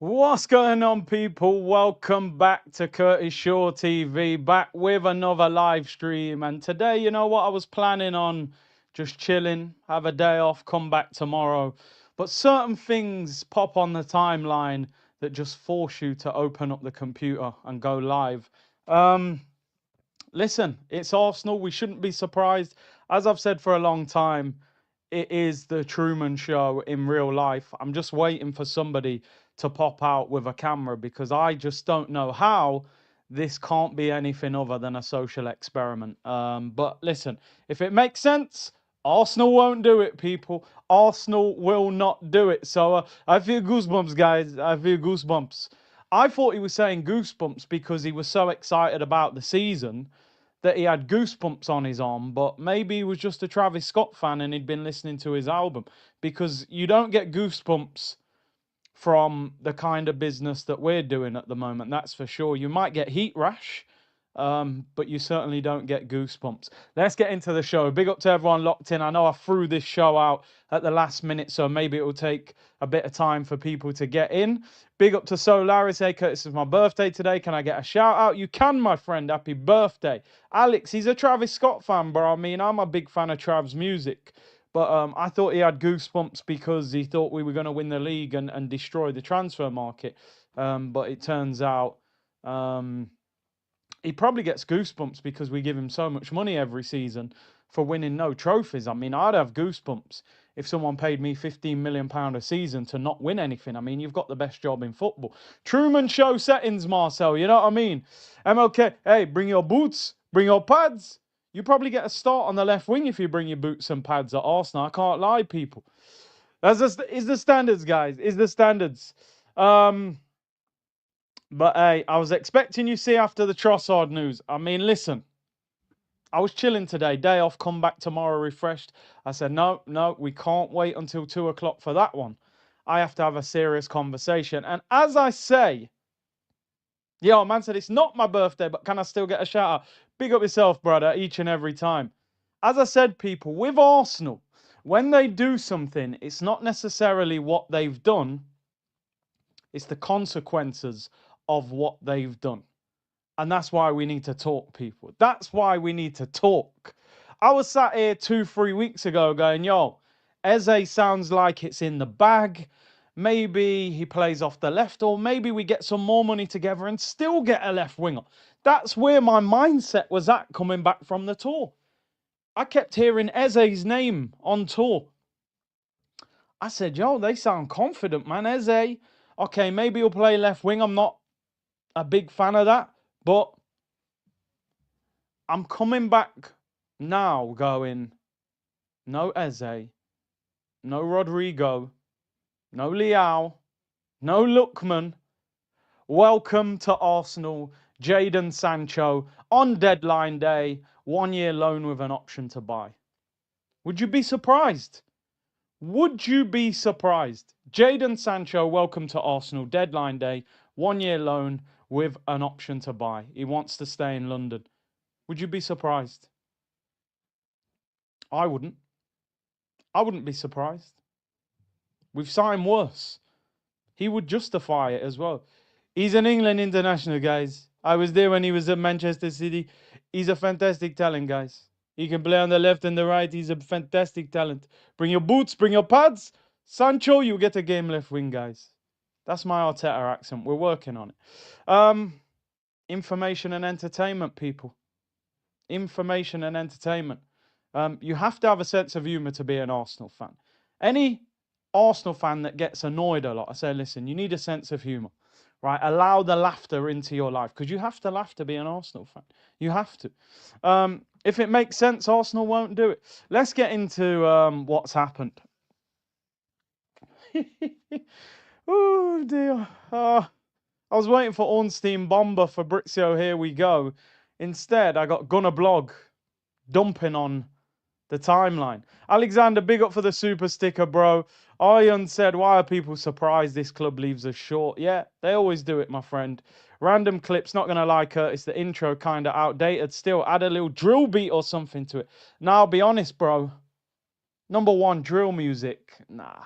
What's going on, people? Welcome back to Curtis Shaw TV, back with another live stream. And today, you know what, I was planning on just chilling, have a day off, come back tomorrow. But certain things pop on the timeline that just force you to open up the computer and go live. Listen, it's Arsenal. We shouldn't be surprised. As I've said for a long time, it is the Truman Show in real life. I'm just waiting for somebody to pop out with a camera because I just don't know how this can't be anything other than a social experiment. But listen, if it makes sense, Arsenal won't do it, people. Arsenal will not do it. So I feel goosebumps, guys. I feel goosebumps. I thought he was saying goosebumps because he was so excited about the season that he had goosebumps on his arm, but maybe he was just a Travis Scott fan and he'd been listening to his album, because you don't get goosebumps from the kind of business that we're doing at the moment, that's for sure. You might get heat rash, but you certainly don't get goosebumps. Let's get into the show. Big up to everyone locked in. I know I threw this show out at the last minute, so maybe it will take a bit of time for people to get in. Big up to Solaris. Hey, Curtis, it's my birthday today. Can I get a shout out? You can, my friend. Happy birthday. Alex, he's a Travis Scott fan, bro. I mean, I'm a big fan of Trav's music. But I thought he had goosebumps because he thought we were going to win the league and destroy the transfer market. But it turns out he probably gets goosebumps because we give him so much money every season for winning no trophies. I mean, I'd have goosebumps if someone paid me £15 million a season to not win anything. I mean, you've got the best job in football. Truman Show settings, Marcel, you know what I mean? MLK, hey, bring your boots, bring your pads. You probably get a start on the left wing if you bring your boots and pads at Arsenal. I can't lie, people. That's just, is the standards, guys. Is the standards. But hey, I was expecting you see after the Trossard news. I mean, listen, I was chilling today, day off, come back tomorrow refreshed. I said, no, we can't wait until 2 o'clock for that one. I have to have a serious conversation. And as I say, yo, man said it's not my birthday, but can I still get a shout out? Big up yourself, brother, each and every time. As I said, people, with Arsenal, when they do something, it's not necessarily what they've done, it's the consequences of what they've done. And that's why we need to talk, people. That's why we need to talk. I was sat here 2-3 weeks ago going, yo, Eze sounds like it's in the bag. Maybe he plays off the left, or maybe we get some more money together and still get a left winger. That's where my mindset was at coming back from the tour. I kept hearing Eze's name on tour. I said, yo, they sound confident, man. Eze, okay, maybe he'll play left wing. I'm not a big fan of that. But I'm coming back now going, no Eze, no Rodrigo, no Leao, no Lookman. Welcome to Arsenal, Jadon Sancho, on deadline day, 1 year loan with an option to buy. Would you be surprised? Would you be surprised? Jadon Sancho, welcome to Arsenal, deadline day, 1 year loan with an option to buy. He wants to stay in London. Would you be surprised? I wouldn't. I wouldn't be surprised. We've signed worse. He would justify it as well. He's an England international, guys. I was there when he was at Manchester City. He's a fantastic talent, guys. He can play on the left and the right. He's a fantastic talent. Bring your boots, bring your pads. Sancho, you get a game left wing, guys. That's my Arteta accent. We're working on it. Information and entertainment, people. Information and entertainment. You have to have a sense of humour to be an Arsenal fan. Any Arsenal fan that gets annoyed a lot, I say, listen, you need a sense of humour, right? Allow the laughter into your life, because you have to laugh to be an Arsenal fan. You have to. If it makes sense, Arsenal won't do it. Let's get into what's happened. Oh, dear. I was waiting for Ornstein Bomber, Fabrizio, here we go. Instead, I got Gunner Blog dumping on the timeline. Alexander, big up for the super sticker, bro. Ian said, why are people surprised this club leaves us short? Yeah, they always do it, my friend. Random clips, not going to lie, Curtis, the intro kind of outdated still. Add a little drill beat or something to it. Now, I'll be honest, bro. Number one, drill music. Nah,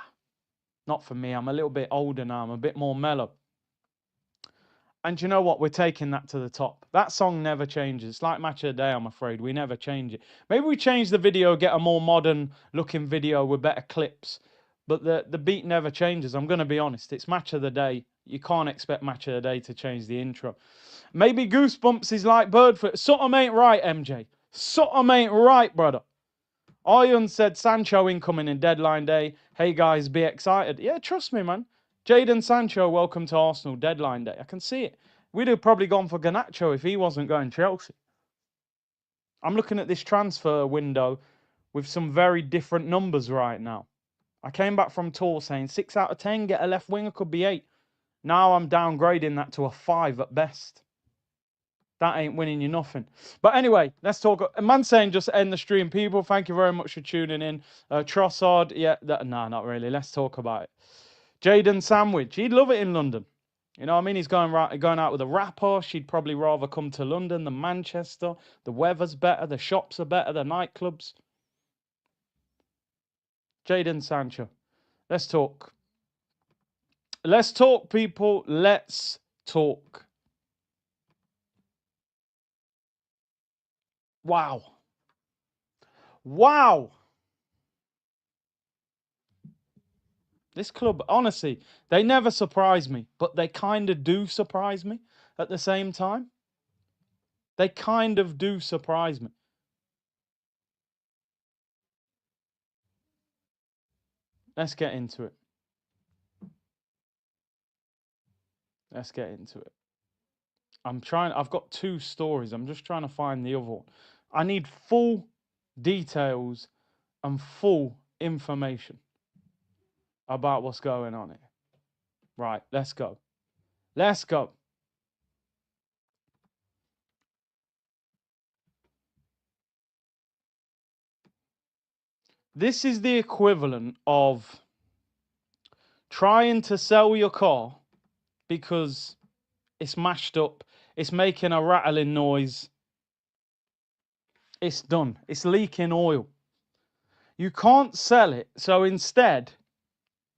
not for me. I'm a little bit older now. I'm a bit more mellow. And you know what? We're taking that to the top. That song never changes. It's like Match of the Day, I'm afraid. We never change it. Maybe we change the video, get a more modern looking video with better clips. But the beat never changes. I'm going to be honest. It's Match of the Day. You can't expect Match of the Day to change the intro. Maybe Goosebumps is like Birdfoot. Something ain't right, MJ. Something ain't right, brother. Ian said Sancho incoming in deadline day. Hey guys, be excited. Yeah, trust me, man. Jadon Sancho, welcome to Arsenal deadline day. I can see it. We'd have probably gone for Garnacho if he wasn't going Chelsea. I'm looking at this transfer window with some very different numbers right now. I came back from tour saying 6 out of 10, get a left winger, could be 8. Now I'm downgrading that to a 5 at best. That ain't winning you nothing. But anyway, let's talk. A man saying just end the stream. People, thank you very much for tuning in. Trossard, yeah, nah, not really. Let's talk about it. Jadon Sandwich, he'd love it in London. You know what I mean? He's going out with a rapper. She'd probably rather come to London than Manchester. The weather's better. The shops are better. The nightclubs. Jadon Sancho. Let's talk. Let's talk, people. Let's talk. Wow. Wow. This club, honestly, they never surprise me, but they kind of do surprise me at the same time. They kind of do surprise me. Let's get into it. Let's get into it. I've got 2 stories. I'm just trying to find the other one. I need full details and full information about what's going on here. Right, let's go. Let's go. This is the equivalent of trying to sell your car because it's mashed up, it's making a rattling noise, it's done, it's leaking oil. You can't sell it, so instead,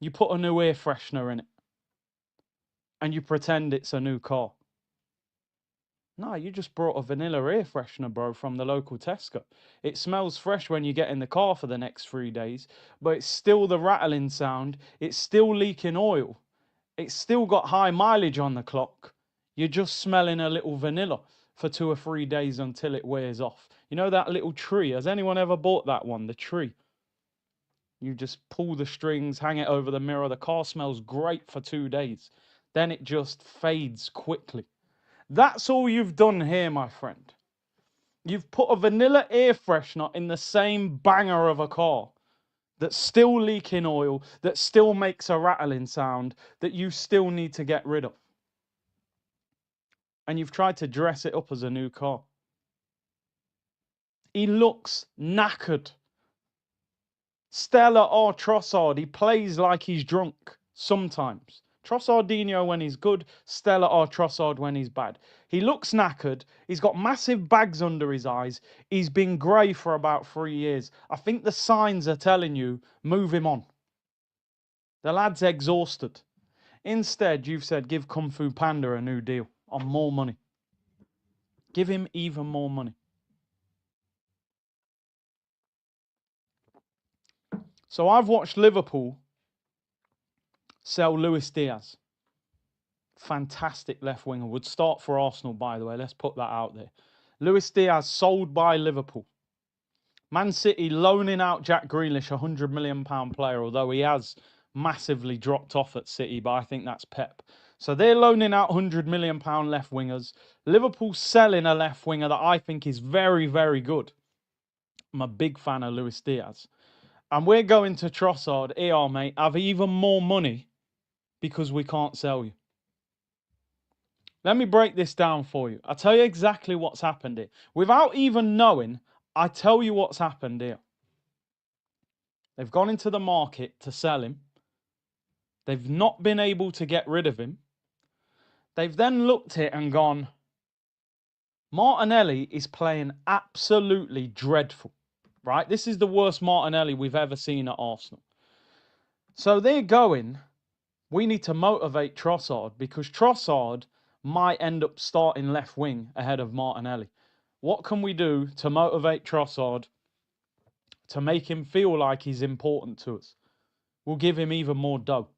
you put a new air freshener in it and you pretend it's a new car. No, you just brought a vanilla air freshener, bro, from the local Tesco. It smells fresh when you get in the car for the next 3 days, but it's still the rattling sound, it's still leaking oil, it's still got high mileage on the clock. You're just smelling a little vanilla for 2 or 3 days until it wears off. You know that little tree? Has anyone ever bought that one, the tree? You just pull the strings, hang it over the mirror. The car smells great for 2 days. Then it just fades quickly. That's all you've done here, my friend. You've put a vanilla air freshener in the same banger of a car that's still leaking oil, that still makes a rattling sound, that you still need to get rid of. And you've tried to dress it up as a new car. He looks knackered. Stella or Trossard, he plays like he's drunk sometimes. Trossardinho when he's good, Stella or Trossard when he's bad. He looks knackered. He's got massive bags under his eyes. He's been grey for about 3 years. I think the signs are telling you, move him on. The lad's exhausted. Instead, you've said, give Kung Fu Panda a new deal on more money. Give him even more money. So I've watched Liverpool sell Luis Diaz. Fantastic left winger. Would start for Arsenal, by the way. Let's put that out there. Luis Diaz sold by Liverpool. Man City loaning out Jack Grealish, £100 million player, although he has massively dropped off at City, but I think that's Pep. So they're loaning out £100 million left wingers. Liverpool selling a left winger that I think is very, very good. I'm a big fan of Luis Diaz. And we're going to Trossard. Here, mate, have even more money because we can't sell you. Let me break this down for you. I'll tell you exactly what's happened here. Without even knowing, I tell you what's happened here. They've gone into the market to sell him. They've not been able to get rid of him. They've then looked at it and gone, Martinelli is playing absolutely dreadful, right? This is the worst Martinelli we've ever seen at Arsenal. So they're going, we need to motivate Trossard because Trossard might end up starting left wing ahead of Martinelli. What can we do to motivate Trossard to make him feel like he's important to us? We'll give him even more dough.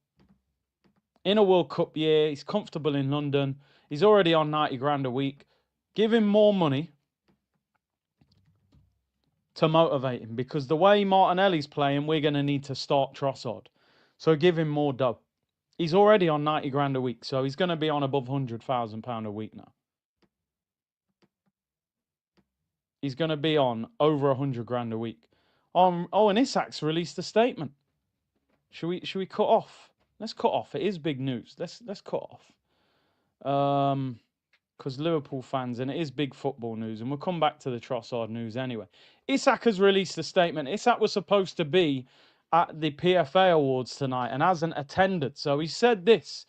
In a World Cup year, he's comfortable in London. He's already on 90 grand a week. Give him more money to motivate him, because the way Martinelli's playing, we're going to need to start Trossard. So give him more dough. He's already on 90 grand a week, so he's going to be on above £100,000 a week now. He's going to be on over 100 grand a week. Oh, and Isak's released a statement. Should we cut off? Let's cut off. It is big news. Let's cut off. Because Liverpool fans, and it is big football news, and we'll come back to the Trossard news anyway. Isak has released a statement. Isak was supposed to be at the PFA Awards tonight and hasn't attended. So he said this: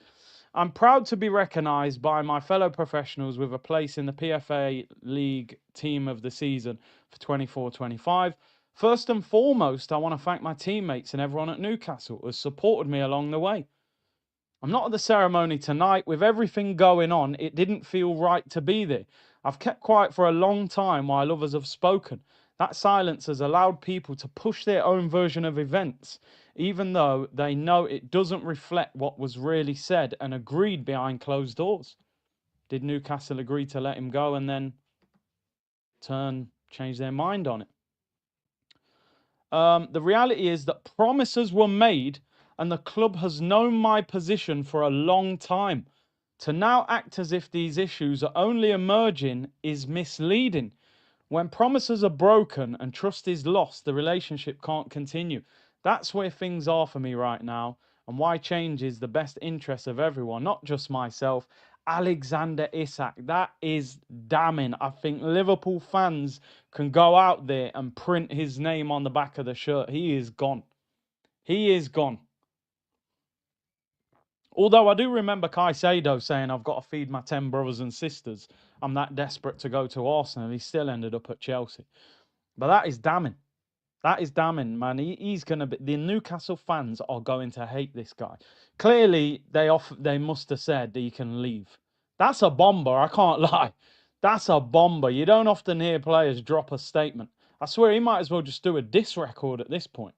I'm proud to be recognised by my fellow professionals with a place in the PFA League Team of the Season for 24-25. First and foremost, I want to thank my teammates and everyone at Newcastle who has supported me along the way. I'm not at the ceremony tonight. With everything going on, it didn't feel right to be there. I've kept quiet for a long time while others have spoken. That silence has allowed people to push their own version of events, even though they know it doesn't reflect what was really said and agreed behind closed doors. Did Newcastle agree to let him go and then change their mind on it? The reality is that promises were made, and the club has known my position for a long time. To now act as if these issues are only emerging is misleading. When promises are broken and trust is lost, the relationship can't continue. That's where things are for me right now, and why change is the best interest of everyone, not just myself. Alexander Isak, that is damning. I think Liverpool fans can go out there and print his name on the back of the shirt. He is gone. He is gone. Although I do remember Caicedo saying, I've got to feed my 10 brothers and sisters. I'm that desperate to go to Arsenal. He still ended up at Chelsea. But that is damning. That is damning, man. He's going to be... The Newcastle fans are going to hate this guy. Clearly, they must have said that he can leave. That's a bomber, I can't lie. That's a bomber. You don't often hear players drop a statement. I swear he might as well just do a diss record at this point.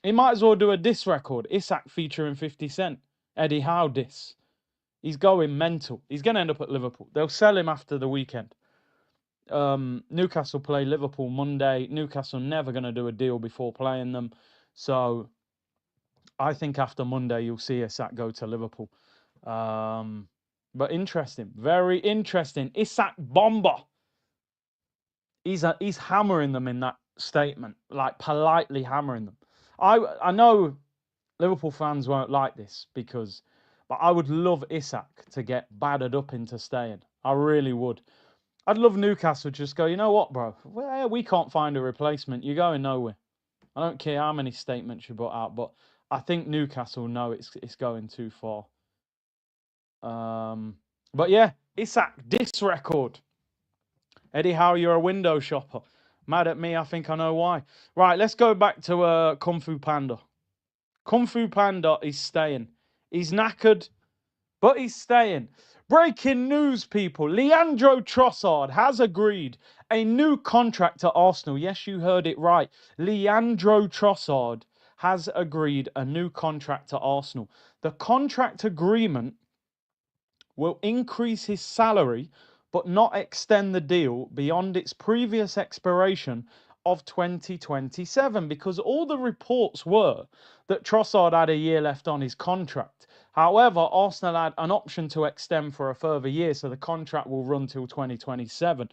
He might as well do a diss record. Isak featuring 50 Cent. Eddie Howe diss. He's going mental. He's going to end up at Liverpool. They'll sell him after the weekend. Newcastle play Liverpool Monday. Newcastle never going to do a deal before playing them. So I think after Monday you'll see Isak go to Liverpool. But interesting. Very interesting. Isak bomber. He's hammering them in that statement. Like politely hammering them. I know Liverpool fans won't like this but I would love Isak to get battered up into staying. I really would. I'd love Newcastle to just go, you know what, bro? Well, we can't find a replacement. You're going nowhere. I don't care how many statements you put out, but I think Newcastle know it's going too far. But yeah, Isak, diss record. Eddie Howe, you're a window shopper. Mad at me, I think I know why. Right, let's go back to Kung Fu Panda. Kung Fu Panda is staying. He's knackered, but he's staying. Breaking news, people. Leandro Trossard has agreed a new contract to Arsenal. Yes, you heard it right. Leandro Trossard has agreed a new contract to Arsenal. The contract agreement will increase his salary, but not extend the deal beyond its previous expiration of 2027, because all the reports were that Trossard had a year left on his contract. However, Arsenal had an option to extend for a further year, so the contract will run till 2027.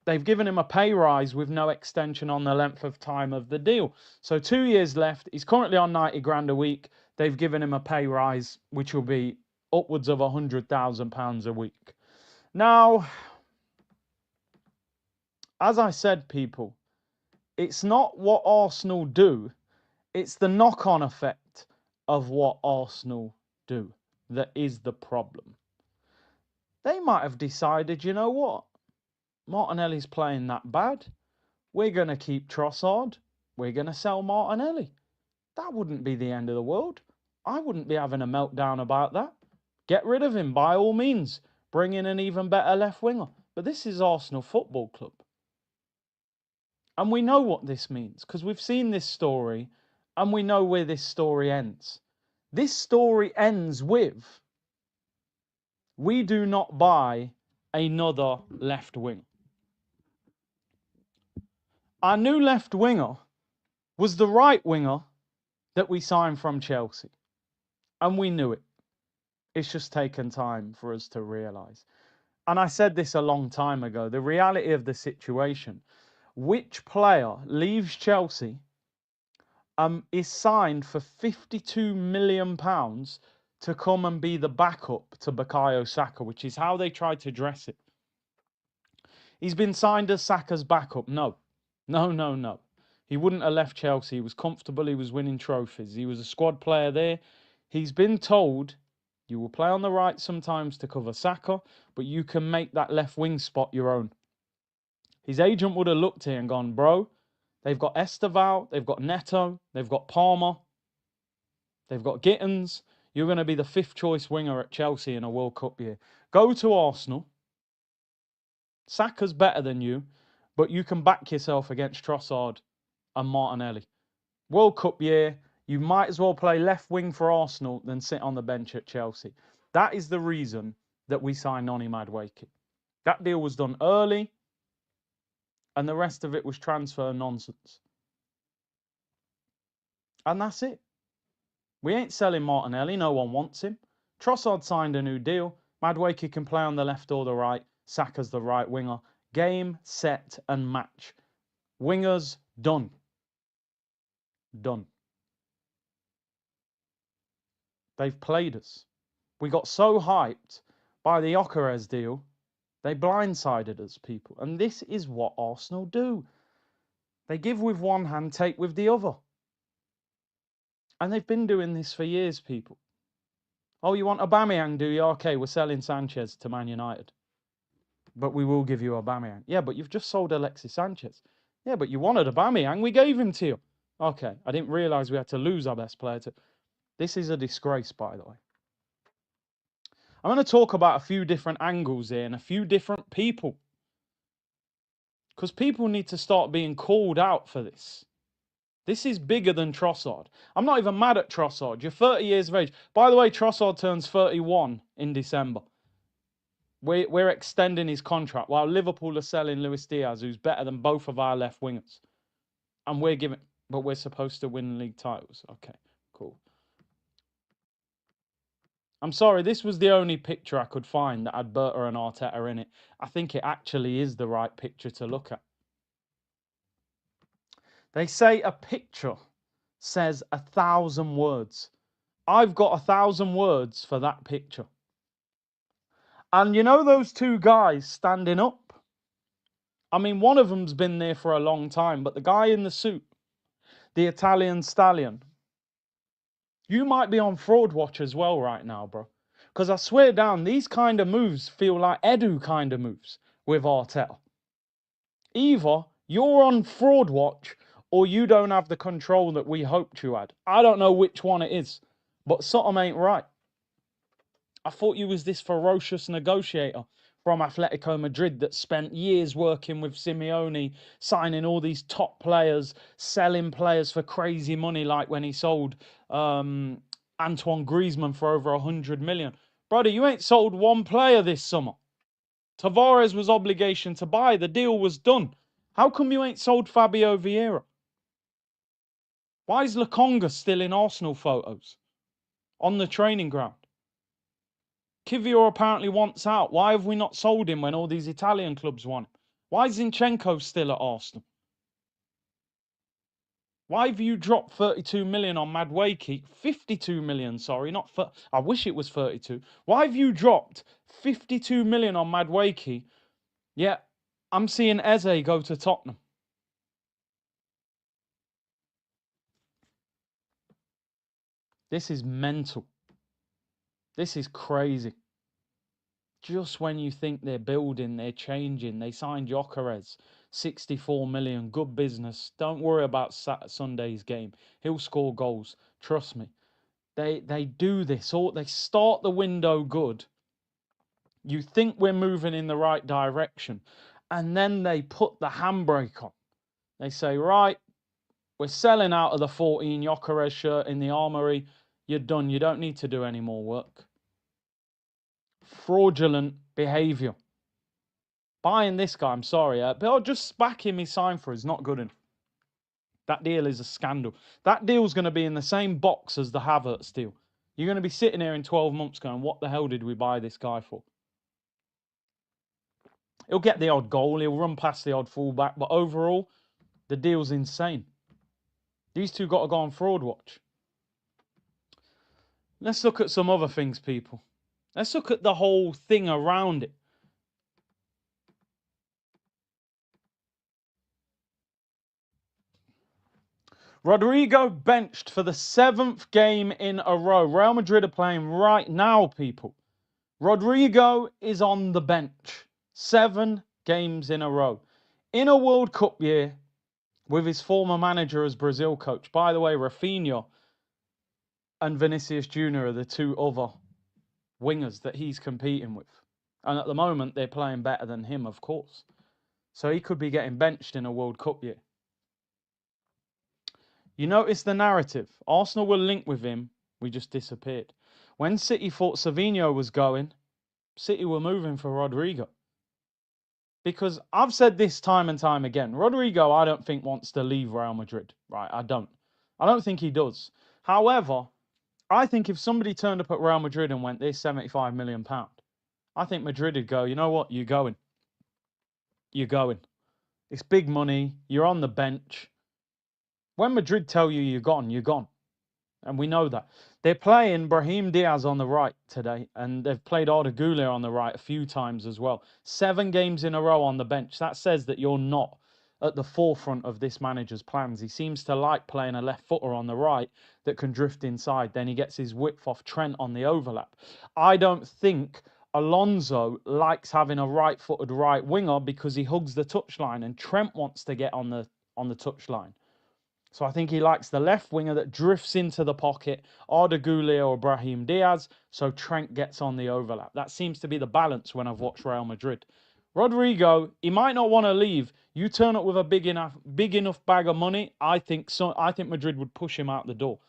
They've given him a pay rise with no extension on the length of time of the deal. So 2 years left. He's currently on 90 grand a week. They've given him a pay rise, which will be upwards of £100,000 a week. Now, as I said, people, it's not what Arsenal do, it's the knock-on effect of what Arsenal do that is the problem. They might have decided, you know what? Martinelli's playing that bad. We're going to keep Trossard. We're going to sell Martinelli. That wouldn't be the end of the world. I wouldn't be having a meltdown about that. Get rid of him by all means. Bring in an even better left winger. But this is Arsenal Football Club. And we know what this means because we've seen this story and we know where this story ends. This story ends with, we do not buy another left wing. Our new left winger was the right winger that we signed from Chelsea. And we knew it. It's just taken time for us to realise. And I said this a long time ago, the reality of the situation, which player leaves Chelsea is signed for £52 million to come and be the backup to Bukayo Saka, which is how they tried to dress it. He's been signed as Saka's backup. No. He wouldn't have left Chelsea. He was comfortable. He was winning trophies. He was a squad player there. He's been told, you will play on the right sometimes to cover Saka, but you can make that left wing spot your own. His agent would have looked here and gone, bro, they've got Esteval, they've got Neto, they've got Palmer, they've got Gittins. You're going to be the 5th choice winger at Chelsea in a World Cup year. Go to Arsenal. Saka's better than you, but you can back yourself against Trossard and Martinelli. World Cup year, you might as well play left wing for Arsenal than sit on the bench at Chelsea. That is the reason that we signed Noni Madueke. That deal was done early, and the rest of it was transfer nonsense. And that's it. We ain't selling Martinelli. No one wants him. Trossard signed a new deal. Madueke can play on the left or the right. Saka's the right winger. Game, set, and match. Wingers, done. Done. They've played us. We got so hyped by the Gyökeres deal, they blindsided us, people. And this is what Arsenal do. They give with one hand, take with the other. And they've been doing this for years, people. Oh, you want Aubameyang, do you? Okay, we're selling Sanchez to Man United. But we will give you Aubameyang. Yeah, but you've just sold Alexis Sanchez. Yeah, but you wanted Aubameyang. We gave him to you. Okay, I didn't realise we had to lose our best player. This is a disgrace, by the way. I'm going to talk about a few different angles here and a few different people. Because people need to start being called out for this. This is bigger than Trossard. I'm not even mad at Trossard. You're 30 years of age. By the way, Trossard turns 31 in December. We're extending his contract while Liverpool are selling Luis Diaz, who's better than both of our left wingers. And but we're supposed to win league titles. Okay, cool. I'm sorry, this was the only picture I could find that had Berta and Arteta in it. I think it actually is the right picture to look at. They say a picture says 1,000 words. I've got 1,000 words for that picture. And you know those two guys standing up? I mean, one of them's been there for a long time, but the guy in the suit, the Italian stallion, you might be on fraud watch as well right now, bro. Because I swear down, these kind of moves feel like Edu kind of moves with Arteta. Either you're on fraud watch or you don't have the control that we hoped you had. I don't know which one it is, but something ain't right. I thought you was this ferocious negotiator from Atletico Madrid that spent years working with Simeone, signing all these top players, selling players for crazy money, like when he sold Antoine Griezmann for over 100 million. Brother, you ain't sold one player this summer. Tavares was obligation to buy. The deal was done. How come you ain't sold Fabio Vieira? Why is Lokonga still in Arsenal photos? On the training ground? Kivior apparently wants out. Why have we not sold him when all these Italian clubs want him? Why is Zinchenko still at Arsenal? Why have you dropped 32 million on Madueke? 52 million, sorry, not I wish it was 32. Why have you dropped 52 million on Madueke? Yeah, I'm seeing Eze go to Tottenham. This is mental. This is crazy. Just when you think they're building, they're changing. They signed Gyökeres, 64 million, good business. Don't worry about Sunday's game. He'll score goals. Trust me. They do this, or they start the window good. You think we're moving in the right direction, and then they put the handbrake on. They say, right, we're selling out of the 14 Gyökeres shirt in the armory. You're done. You don't need to do any more work. Fraudulent behaviour. Buying this guy, I'm sorry, but just back him he signed for is not good enough. That deal is a scandal. That deal's going to be in the same box as the Havertz deal. You're going to be sitting here in 12 months going, what the hell did we buy this guy for? He'll get the odd goal. He'll run past the odd fullback. But overall, the deal's insane. These two got to go on fraud watch. Let's look at some other things, people. Let's look at the whole thing around it. Rodrigo benched for the 7th game in a row. Real Madrid are playing right now, people. Rodrigo is on the bench. 7 games in a row. In a World Cup year, with his former manager as Brazil coach. By the way, Rafinha and Vinicius Jr. are the two other wingers that he's competing with. And at the moment, they're playing better than him, of course. So he could be getting benched in a World Cup year. You notice the narrative. Arsenal were linked with him. We just disappeared. When City thought Savinho was going, City were moving for Rodrigo. Because I've said this time and time again. Rodrigo, I don't think wants to leave Real Madrid. Right, I don't. I don't think he does. However, I think if somebody turned up at Real Madrid and went, there's £75 million, I think Madrid would go, you know what, you're going. You're going. It's big money. You're on the bench. When Madrid tell you you're gone, you're gone. And we know that. They're playing Brahim Diaz on the right today, and they've played Arda Güler on the right a few times as well. 7 games in a row on the bench. That says that you're not at the forefront of this manager's plans. He seems to like playing a left footer on the right that can drift inside. Then he gets his width off Trent on the overlap. I don't think Alonso likes having a right-footed right winger because he hugs the touchline, and Trent wants to get on the touchline. So I think he likes the left winger that drifts into the pocket, Arda Güler or Brahim Diaz, so Trent gets on the overlap. That seems to be the balance when I've watched Real Madrid. Rodrigo, he might not want to leave. You turn up with a big enough bag of money, I think Madrid would push him out the door.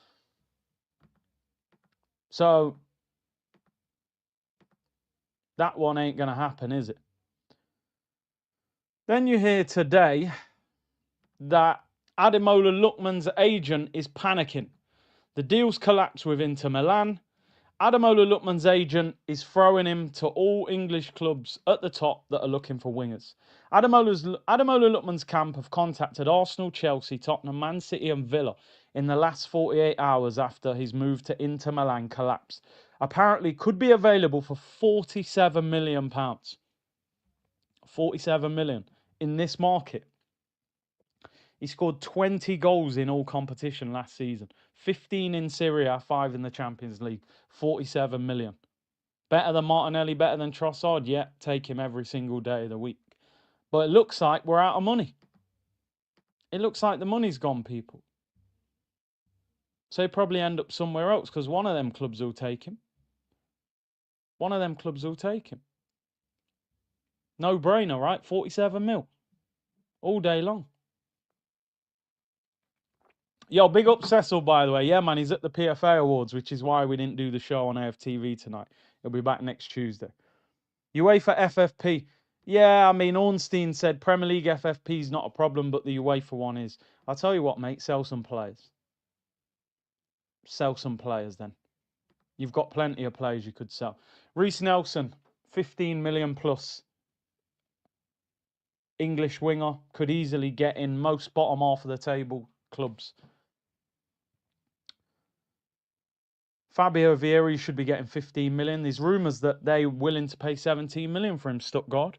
So that one ain't going to happen, is it? Then you hear today that Ademola Lookman's agent is panicking. The deal's collapsed with Inter Milan. Ademola Lookman's agent is throwing him to all English clubs at the top that are looking for wingers. Ademola Lookman's camp have contacted Arsenal, Chelsea, Tottenham, Man City and Villa in the last 48 hours after his move to Inter Milan collapsed. Apparently could be available for £47 million. 47 million in this market. He scored 20 goals in all competition last season. 15 in Serie A, 5 in the Champions League. 47 million. Better than Martinelli, better than Trossard? Yeah, take him every single day of the week. But it looks like we're out of money. It looks like the money's gone, people. So he'll probably end up somewhere else because one of them clubs will take him. One of them clubs will take him. No brainer, right? 47 mil. All day long. Yo, big up Cecil, by the way. Yeah, man, he's at the PFA Awards, which is why we didn't do the show on AFTV tonight. He'll be back next Tuesday. UEFA FFP. Yeah, I mean, Ornstein said Premier League FFP is not a problem, but the UEFA one is. I'll tell you what, mate, sell some players. Sell some players, then. You've got plenty of players you could sell. Reece Nelson, 15 million plus. English winger, could easily get in most bottom half of the table clubs. Fabio Vieira should be getting 15 million. There's rumours that they're willing to pay 17 million for him, Stuttgart.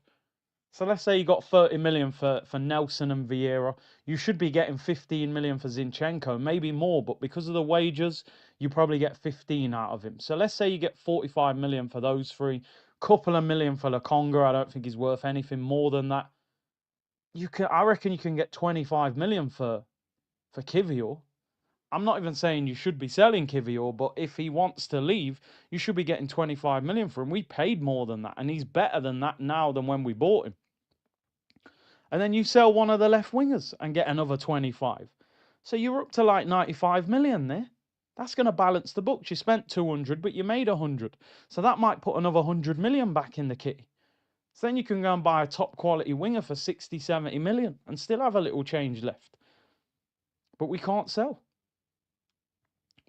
So let's say you got 30 million for Nelson and Vieira. You should be getting 15 million for Zinchenko, maybe more, but because of the wages, you probably get 15 out of him. So let's say you get 45 million for those three, couple of million for Lokonga. I don't think he's worth anything more than that. I reckon you can get 25 million for Kivior. I'm not even saying you should be selling Kivior, but if he wants to leave, you should be getting 25 million for him. We paid more than that, and he's better than that now than when we bought him. And then you sell one of the left wingers and get another 25. So you're up to like 95 million there. That's going to balance the books. You spent 200, but you made 100. So that might put another 100 million back in the kitty. So then you can go and buy a top quality winger for 60, 70 million and still have a little change left. But we can't sell.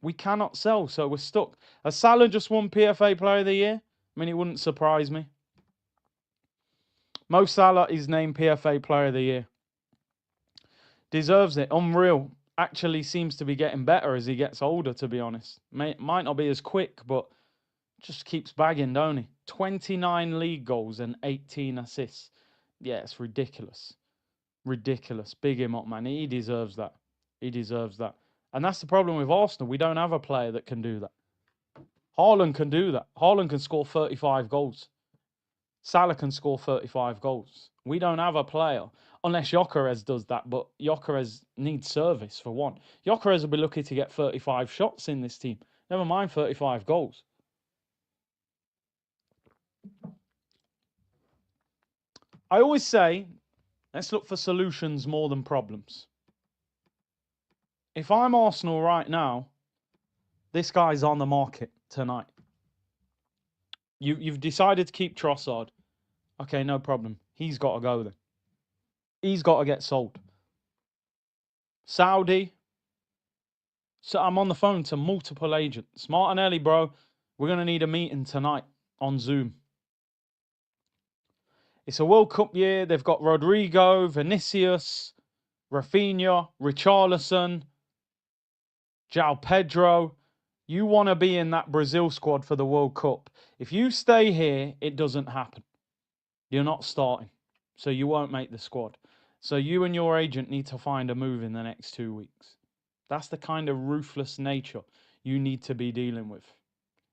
We cannot sell, so we're stuck. Has Salah just won PFA Player of the Year? I mean, it wouldn't surprise me. Mo Salah is named PFA Player of the Year. Deserves it. Unreal. Actually seems to be getting better as he gets older, to be honest. Might not be as quick, but just keeps bagging, don't he? 29 league goals and 18 assists. Yeah, it's ridiculous. Ridiculous. Big him up, man. He deserves that. He deserves that. And that's the problem with Arsenal. We don't have a player that can do that. Haaland can do that. Haaland can score 35 goals. Salah can score 35 goals. We don't have a player, unless Gyökeres does that, but Gyökeres needs service for one. Gyökeres will be lucky to get 35 shots in this team. Never mind 35 goals. I always say, let's look for solutions more than problems. If I'm Arsenal right now, this guy's on the market tonight. You've decided to keep Trossard. Okay, no problem. He's got to go then. He's got to get sold. Saudi. So I'm on the phone to multiple agents. Martinelli, bro, we're going to need a meeting tonight on Zoom. It's a World Cup year. They've got Rodrigo, Vinicius, Rafinha, Richarlison, João Pedro. You want to be in that Brazil squad for the World Cup. If you stay here, it doesn't happen. You're not starting. So you won't make the squad. So you and your agent need to find a move in the next 2 weeks. That's the kind of ruthless nature you need to be dealing with.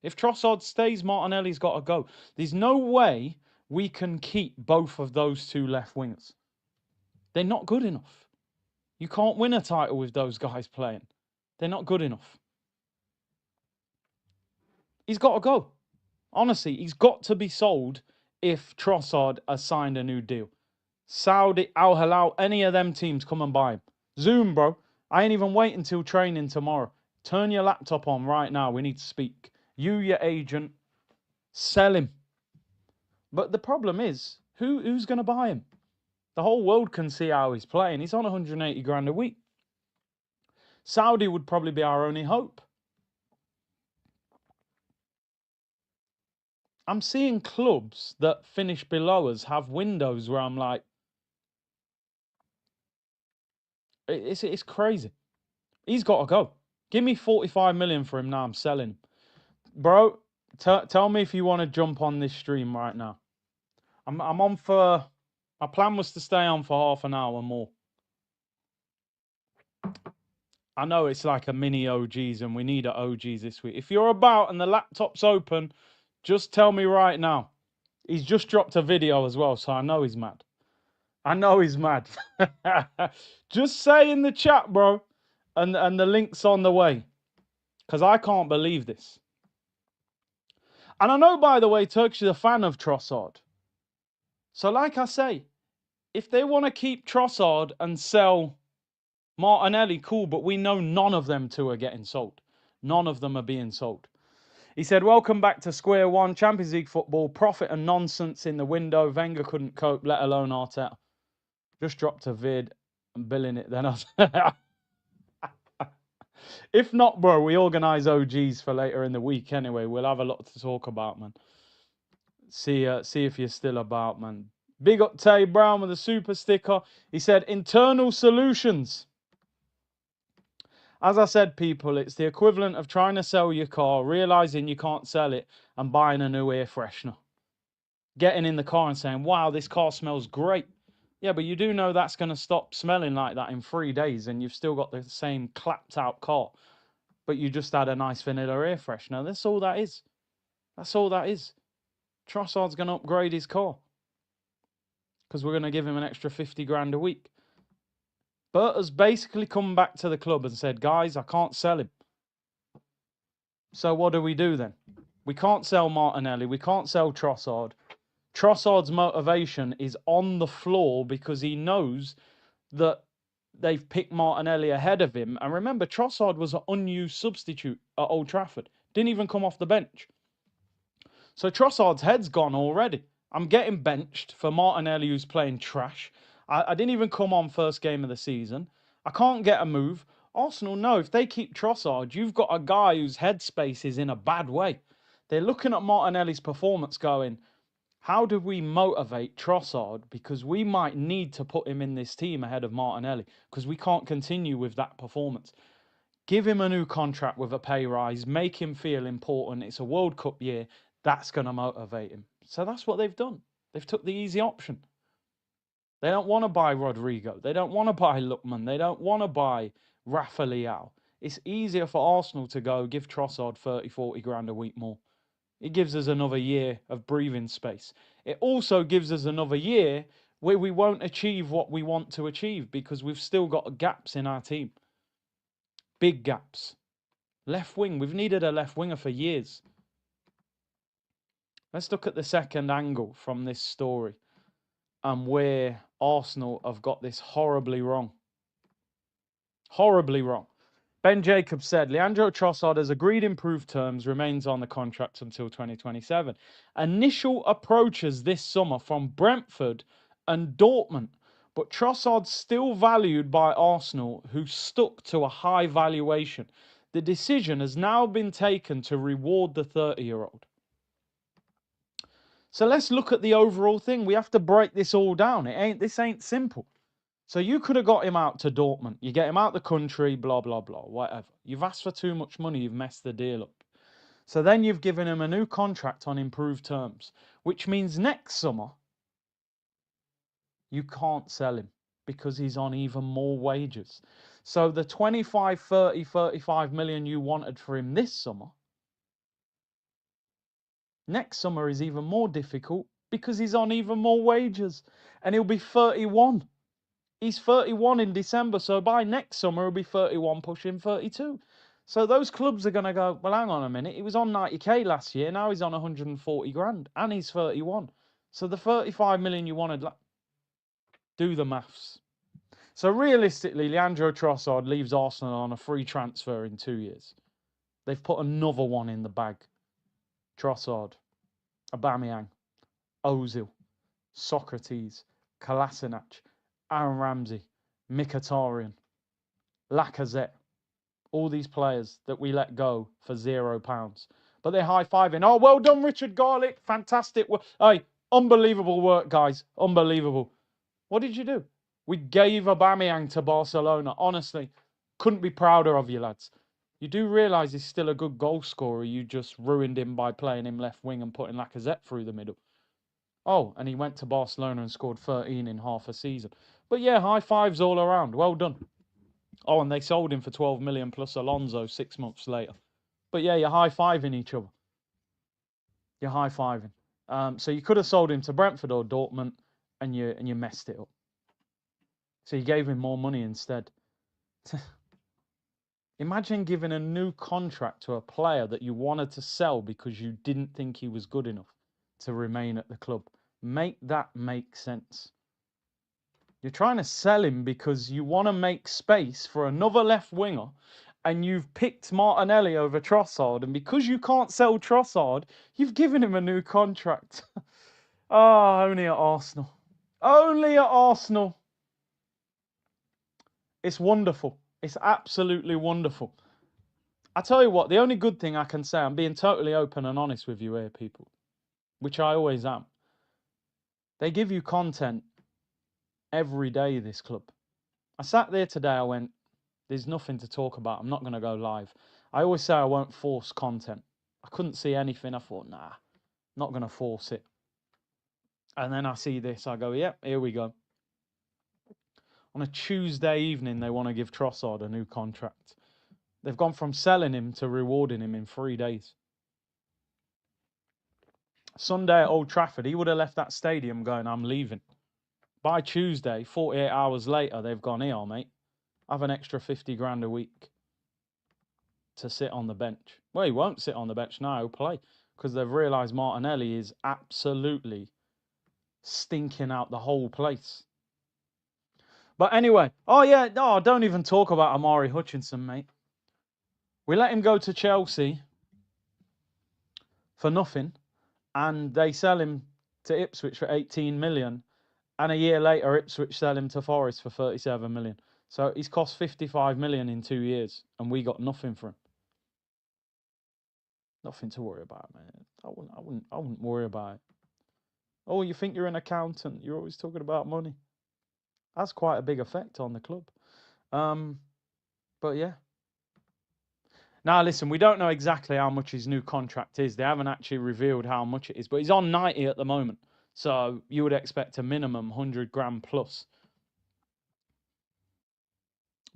If Trossard stays, Martinelli's got to go. There's no way we can keep both of those two left wingers. They're not good enough. You can't win a title with those guys playing. They're not good enough. He's got to go. Honestly, he's got to be sold if Trossard has signed a new deal. Saudi, Al Hilal, any of them teams, come and buy him. Zoom, bro. I ain't even waiting until training tomorrow. Turn your laptop on right now. We need to speak. You, your agent, sell him. But the problem is, who's going to buy him? The whole world can see how he's playing. He's on 180 grand a week. Saudi would probably be our only hope. I'm seeing clubs that finish below us have windows where I'm like, it's crazy. He's got to go. Give me 45 million for him now. I'm selling him. Bro, tell me if you want to jump on this stream right now. I'm on for... My plan was to stay on for half an hour more. I know it's like a mini OGs and we need a OGs this week. If you're about and the laptop's open, just tell me right now. He's just dropped a video as well, so I know he's mad. I know he's mad. Just say in the chat, bro. And the link's on the way. Because I can't believe this. And I know, by the way, Turkish is a fan of Trossard. So like I say, if they want to keep Trossard and sell Martinelli, cool, but we know none of them two are getting sold. None of them are being sold. He said, welcome back to square one. Champions League football, profit and nonsense in the window. Wenger couldn't cope, let alone Arteta. Just dropped a vid and billing it then. If not, bro, we organise OGs for later in the week anyway. We'll have a lot to talk about, man. See if you're still about, man. Big up Tay Brown with a super sticker. He said, internal solutions. As I said, people, it's the equivalent of trying to sell your car, realising you can't sell it, and buying a new air freshener. Getting in the car and saying, wow, this car smells great. Yeah, but you do know that's going to stop smelling like that in 3 days, and you've still got the same clapped out car. But you just had a nice vanilla air freshener. That's all that is. That's all that is. Trossard's going to upgrade his car. Because we're going to give him an extra 50 grand a week. Berta's basically come back to the club and said, guys, I can't sell him. So what do we do then? We can't sell Martinelli. We can't sell Trossard. Trossard's motivation is on the floor because he knows that they've picked Martinelli ahead of him. And remember, Trossard was an unused substitute at Old Trafford. Didn't even come off the bench. So Trossard's head's gone already. I'm getting benched for Martinelli, who's playing trash. I didn't even come on first game of the season. I can't get a move. Arsenal know if they keep Trossard, you've got a guy whose headspace is in a bad way. They're looking at Martinelli's performance going, how do we motivate Trossard? Because we might need to put him in this team ahead of Martinelli because we can't continue with that performance. Give him a new contract with a pay rise. Make him feel important. It's a World Cup year. That's going to motivate him. So that's what they've done. They've took the easy option. They don't want to buy Rodrigo. They don't want to buy Lookman. They don't want to buy Rafa Leao. It's easier for Arsenal to go give Trossard 30, 40 grand a week more. It gives us another year of breathing space. It also gives us another year where we won't achieve what we want to achieve because we've still got gaps in our team. Big gaps. Left wing. We've needed a left winger for years. Let's look at the second angle from this story and where Arsenal have got this horribly wrong. Horribly wrong. Ben Jacobs said, Leandro Trossard has agreed improved terms, remains on the contract until 2027. Initial approaches this summer from Brentford and Dortmund, but Trossard's still valued by Arsenal, who stuck to a high valuation. The decision has now been taken to reward the 30-year-old. So let's look at the overall thing. We have to break this all down. This ain't simple. So you could have got him out to Dortmund. You get him out the country, blah, blah, blah, whatever. You've asked for too much money. You've messed the deal up. So then you've given him a new contract on improved terms, which means next summer you can't sell him because he's on even more wages. So the 25, 30, 35 million you wanted for him this summer, next summer is even more difficult because he's on even more wages and he'll be 31. He's 31 in December, so by next summer he'll be 31 pushing 32. So those clubs are going to go, well, hang on a minute. He was on 90k last year. Now he's on 140 grand and he's 31. So the 35 million you wanted, do the maths. So realistically, Leandro Trossard leaves Arsenal on a free transfer in 2 years. They've put another one in the bag. Trossard, Aubameyang, Ozil, Socrates, Kolasinac, Aaron Ramsey, Mkhitaryan, Lacazette, all these players that we let go for £0. But they're high-fiving. Oh, well done, Richard Garlick. Fantastic work. Hey, unbelievable work, guys. Unbelievable. What did you do? We gave Aubameyang to Barcelona. Honestly, couldn't be prouder of you, lads. You do realise he's still a good goal scorer. You just ruined him by playing him left wing and putting Lacazette through the middle. Oh, and he went to Barcelona and scored 13 in half a season. But yeah, high fives all around. Well done. Oh, and they sold him for 12 million plus Alonso 6 months later. But yeah, you're high-fiving each other. You're high-fiving. So you could have sold him to Brentford or Dortmund and you messed it up. So you gave him more money instead. Imagine giving a new contract to a player that you wanted to sell because you didn't think he was good enough to remain at the club. Make that make sense. You're trying to sell him because you want to make space for another left winger and you've picked Martinelli over Trossard. And because you can't sell Trossard, you've given him a new contract. Only at Arsenal. Only at Arsenal. It's wonderful. It's absolutely wonderful. I tell you what, the only good thing I can say, I'm being totally open and honest with you here, people, which I always am. They give you content every day, this club. I sat there today, I went, there's nothing to talk about. I'm not going to go live. I always say I won't force content. I couldn't see anything. I thought, nah, not going to force it. And then I see this. I go, yep, here we go. On a Tuesday evening, they want to give Trossard a new contract. They've gone from selling him to rewarding him in 3 days. Sunday at Old Trafford, he would have left that stadium going, I'm leaving. By Tuesday, 48 hours later, they've gone, here, mate. have an extra 50 grand a week to sit on the bench. Well, he won't sit on the bench now, he'll play, because they've realised Martinelli is absolutely stinking out the whole place. But anyway, oh yeah, no, don't even talk about Amari Hutchinson, mate. We let him go to Chelsea for nothing, and they sell him to Ipswich for 18 million, and a year later Ipswich sell him to Forest for 37 million. So he's cost 55 million in 2 years, and we got nothing for him. Nothing to worry about, man. I wouldn't worry about it. Oh, you think you're an accountant? You're always talking about money. That's quite a big effect on the club. But yeah. Now, listen, we don't know exactly how much his new contract is. They haven't actually revealed how much it is, but he's on 90 at the moment. So you would expect a minimum 100 grand plus.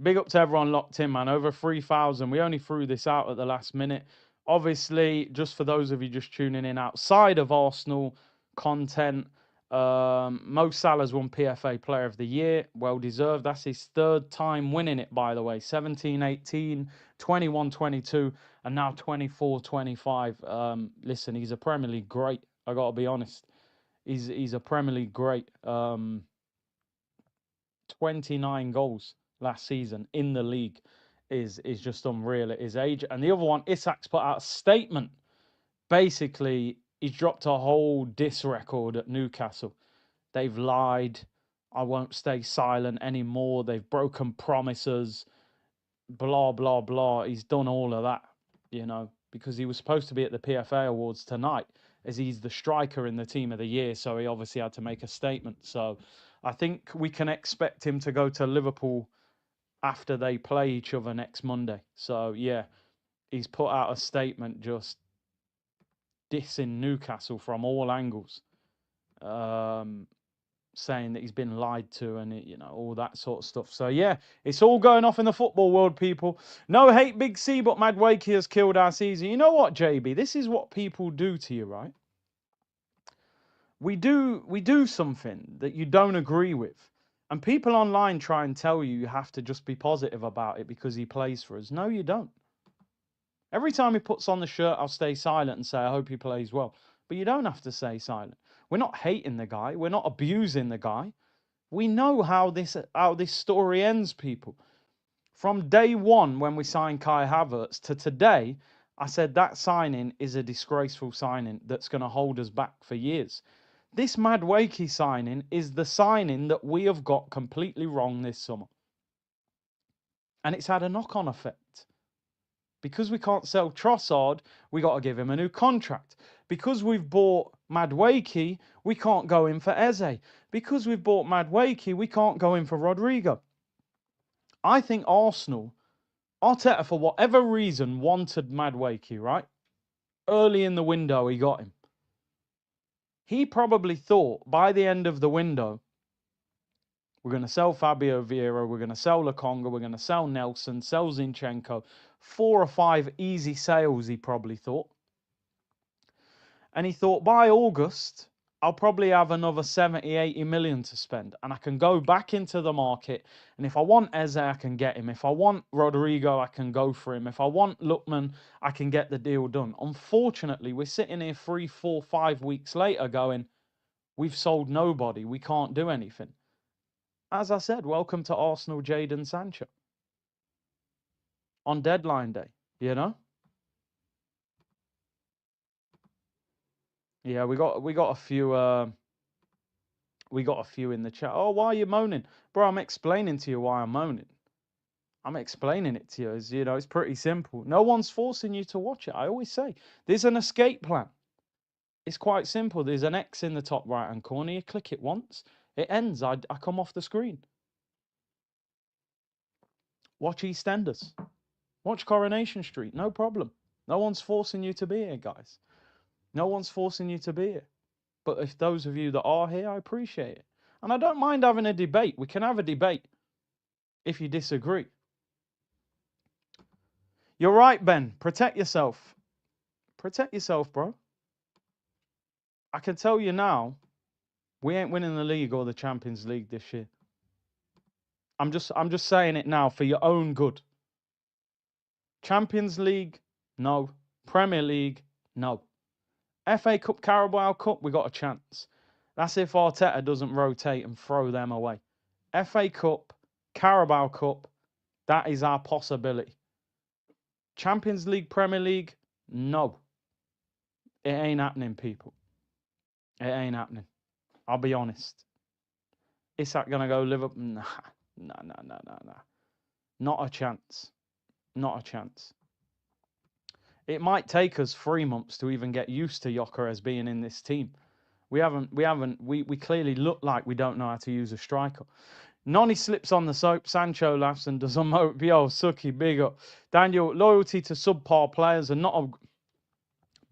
Big up to everyone locked in, man. Over 3,000. We only threw this out at the last minute. Obviously, just for those of you just tuning in outside of Arsenal content, Mo Salah's won PFA Player of the Year. Well deserved. That's his third time winning it, by the way. 17-18, 21-22, and now 24-25. Listen, he's a Premier League great. I got to be honest. He's a Premier League great. 29 goals last season in the league is just unreal at his age. And the other one, Isak's put out a statement. Basically, he's dropped a whole diss record at Newcastle. They've lied. I won't stay silent anymore. They've broken promises. Blah, blah, blah. He's done all of that, you know, because he was supposed to be at the PFA Awards tonight as he's the striker in the team of the year. So he obviously had to make a statement. So I think we can expect him to go to Liverpool after they play each other next Monday. So yeah, he's put out a statement just dissing Newcastle from all angles, saying that he's been lied to and you know, all that sort of stuff. So yeah, it's all going off in the football world, people. No hate Big C, but Madueke has killed our season. You know what, JB? This is what people do to you, right? We do something that you don't agree with. And people online try and tell you you have to just be positive about it because he plays for us. No, you don't. Every time he puts on the shirt, I'll stay silent and say, I hope he plays well. But you don't have to stay silent. We're not hating the guy. We're not abusing the guy. We know how this story ends, people. From day one, when we signed Kai Havertz, to today, I said that signing is a disgraceful signing that's going to hold us back for years. This Madueke signing is the signing that we have got completely wrong this summer. And it's had a knock-on effect. Because we can't sell Trossard, we got to give him a new contract. Because we've bought Madueke, we can't go in for Eze. Because we've bought Madueke, we can't go in for Rodrigo. I think Arsenal, Arteta, for whatever reason, wanted Madueke, right? Early in the window, he got him. He probably thought by the end of the window, we're going to sell Fabio Vieira, we're going to sell Lokonga, we're going to sell Nelson, sell Zinchenko. 4 or 5 easy sales, he probably thought. And he thought, by August, I'll probably have another 70, 80 million to spend. And I can go back into the market. And if I want Eze, I can get him. If I want Rodrigo, I can go for him. If I want Lookman, I can get the deal done. Unfortunately, we're sitting here 3, 4, 5 weeks later going, we've sold nobody. We can't do anything. As I said, welcome to Arsenal, Jadon Sancho. On deadline day, you know? Yeah, we got a few in the chat. Oh, why are you moaning? Bro, I'm explaining to you why I'm moaning. I'm explaining it to you as, you know, it's pretty simple. No one's forcing you to watch it. I always say there's an escape plan. It's quite simple. There's an X in the top right hand corner. You click it once, it ends. I come off the screen. Watch EastEnders. Watch Coronation Street. No problem. No one's forcing you to be here, guys. No one's forcing you to be here. But if those of you that are here, I appreciate it. And I don't mind having a debate. We can have a debate if you disagree. You're right, Ben. Protect yourself. Protect yourself, bro. I can tell you now, we ain't winning the league or the Champions League this year. I'm just saying it now for your own good. Champions League, no. Premier League, no. FA Cup, Carabao Cup, we got a chance. That's if Arteta doesn't rotate and throw them away. FA Cup, Carabao Cup, that is our possibility. Champions League, Premier League, no. It ain't happening, people. It ain't happening. I'll be honest. Isak gonna go Liverpool? Nah. Not a chance. Not a chance. It might take us 3 months to even get used to Gyökeres being in this team. We clearly look like we don't know how to use a striker. Nonny slips on the soap. Sancho laughs and does a moat. Yo, Suki, big up. Daniel, loyalty to subpar players and not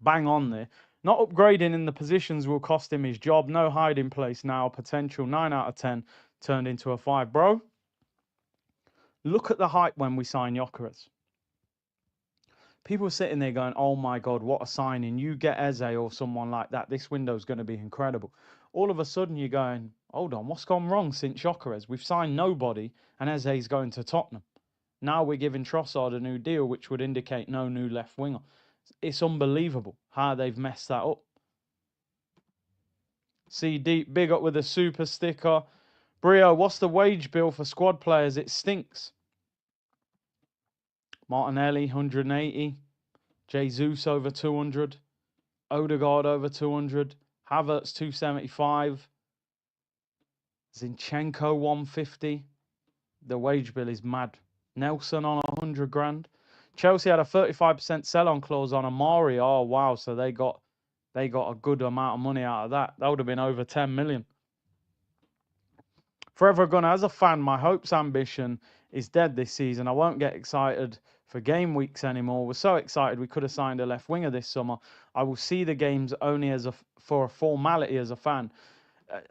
bang on there. Not upgrading in the positions will cost him his job. No hiding place now. Potential 9 out of 10 turned into a 5. Bro, look at the hype when we sign Gyökeres. People are sitting there going, oh my God, what a signing. You get Eze or someone like that. This window's going to be incredible. All of a sudden you're going, hold on, what's gone wrong since Gyökeres? We've signed nobody and Eze's going to Tottenham. Now we're giving Trossard a new deal, which would indicate no new left winger. It's unbelievable how they've messed that up. See Deep, big up with a super sticker. Brio, what's the wage bill for squad players? It stinks. Martinelli, 180. Jesus over 200. Odegaard over 200. Havertz 275. Zinchenko 150. The wage bill is mad. Nelson on 100 grand. Chelsea had a 35% sell-on clause on Amari. Oh wow, so they got a good amount of money out of that. That would have been over 10 million. Forever Gunner, as a fan, my hopes ambition is dead this season. I won't get excited for game weeks anymore. We're so excited we could have signed a left winger this summer. I will see the games only for a formality as a fan.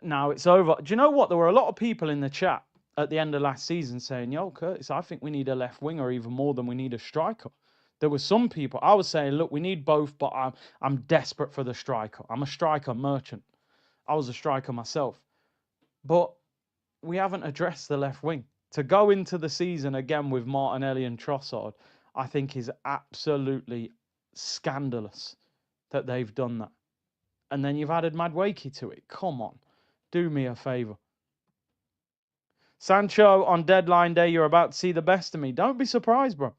Now it's over. Do you know what? There were a lot of people in the chat at the end of last season saying, yo, Curtis, I think we need a left winger even more than we need a striker. There were some people. I was saying, look, we need both, but I'm desperate for the striker. I'm a striker merchant. I was a striker myself. But we haven't addressed the left wing. To go into the season again with Martinelli and Trossard, I think is absolutely scandalous that they've done that. And then you've added Madueke to it. Come on. Do me a favour. Sancho, on deadline day, you're about to see the best of me. Don't be surprised, bro.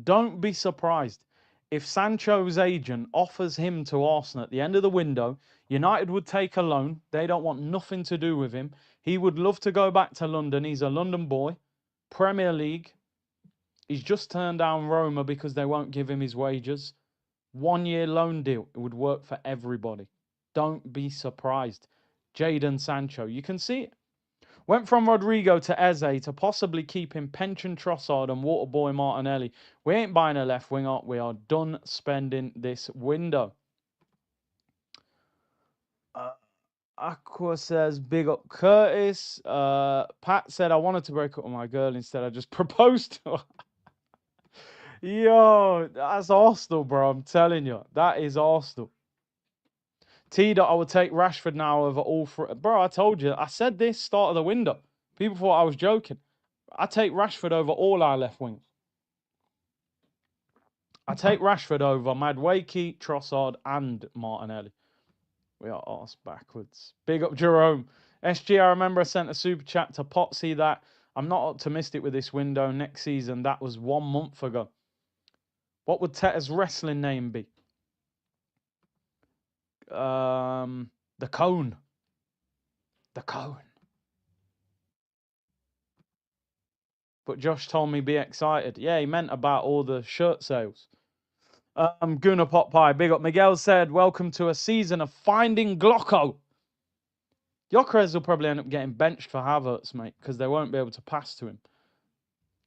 Don't be surprised. If Sancho's agent offers him to Arsenal at the end of the window, United would take a loan. They don't want nothing to do with him. He would love to go back to London. He's a London boy. Premier League. He's just turned down Roma because they won't give him his wages. 1 year loan deal. It would work for everybody. Don't be surprised. Jadon Sancho. You can see it. Went from Rodrigo to Eze to possibly keeping Pension Trossard and Waterboy Martinelli. We ain't buying a left winger. We are done spending this window. Aqua says, big up Curtis. Pat said, I wanted to break up with my girl. Instead, I just proposed to her. Yo, that's Arsenal, bro. I'm telling you. That is Arsenal. I would take Rashford now over all three. Bro, I told you. I said this start of the window. People thought I was joking. I take Rashford over all our left wings. I take Rashford over Madueke, Trossard, and Martinelli. We are arse backwards. Big up Jerome. SG, I remember I sent a super chat to Potsy that I'm not optimistic with this window next season. That was 1 month ago. What would Teta's wrestling name be? The Cone. The Cone. But Josh told me be excited. Yeah, he meant about all the shirt sales. Guna Pot Pie, big up. Miguel said, welcome to a season of finding Glocko. Gyökeres will probably end up getting benched for Havertz, mate, because they won't be able to pass to him.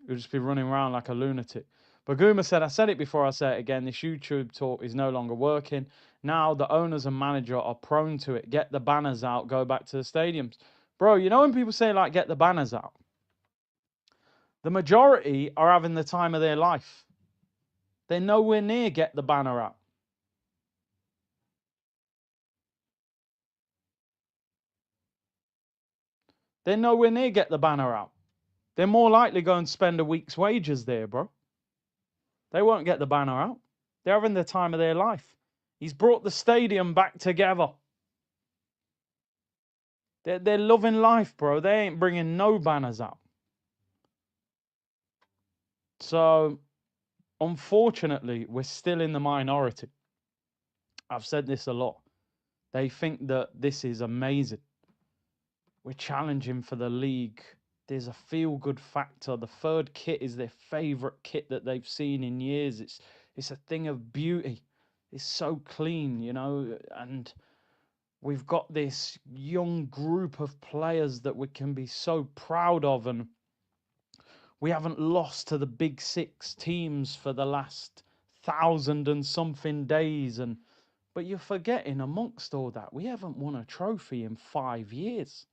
He'll just be running around like a lunatic. But Guma said, I said it before, I say it again, this YouTube talk is no longer working. Now the owners and manager are prone to it. Get the banners out, go back to the stadiums. Bro, you know when people say, like, get the banners out? The majority are having the time of their life. They're nowhere near get the banner out. They're nowhere near get the banner out. They're more likely go and spend a week's wages there, bro. They won't get the banner out. They're having the time of their life. He's brought the stadium back together. They're loving life, bro. They ain't bringing no banners out. So, unfortunately, we're still in the minority. I've said this a lot. They think that this is amazing. We're challenging for the league. There's a feel-good factor. The third kit is their favourite kit that they've seen in years. It's a thing of beauty. It's so clean, you know, and we've got this young group of players that we can be so proud of, and we haven't lost to the big six teams for the last 1,000 and something days. But you're forgetting amongst all that, we haven't won a trophy in 5 years.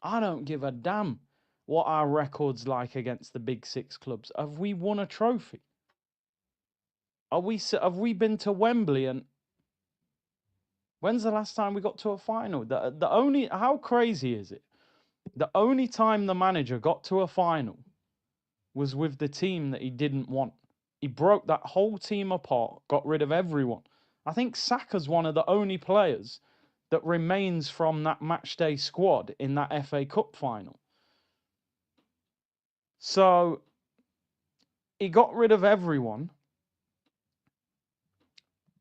I don't give a damn what our record's like against the big six clubs. Have we won a trophy? Have we been to Wembley? And when's the last time we got to a final? How crazy is it? The only time the manager got to a final was with the team that he didn't want. He broke that whole team apart, got rid of everyone. I think Saka's one of the only players that remains from that matchday squad in that FA Cup final. So he got rid of everyone,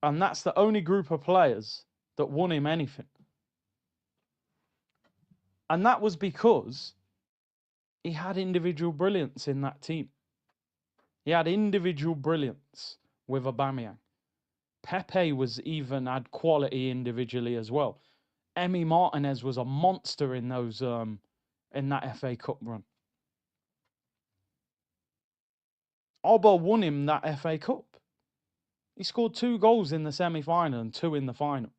and that's the only group of players that won him anything. And that was because he had individual brilliance in that team. He had individual brilliance with Aubameyang. Pepe had quality individually as well. Emi Martinez was a monster in those in that FA Cup run. Oba won him that FA Cup. He scored 2 goals in the semi-final and 2 in the final.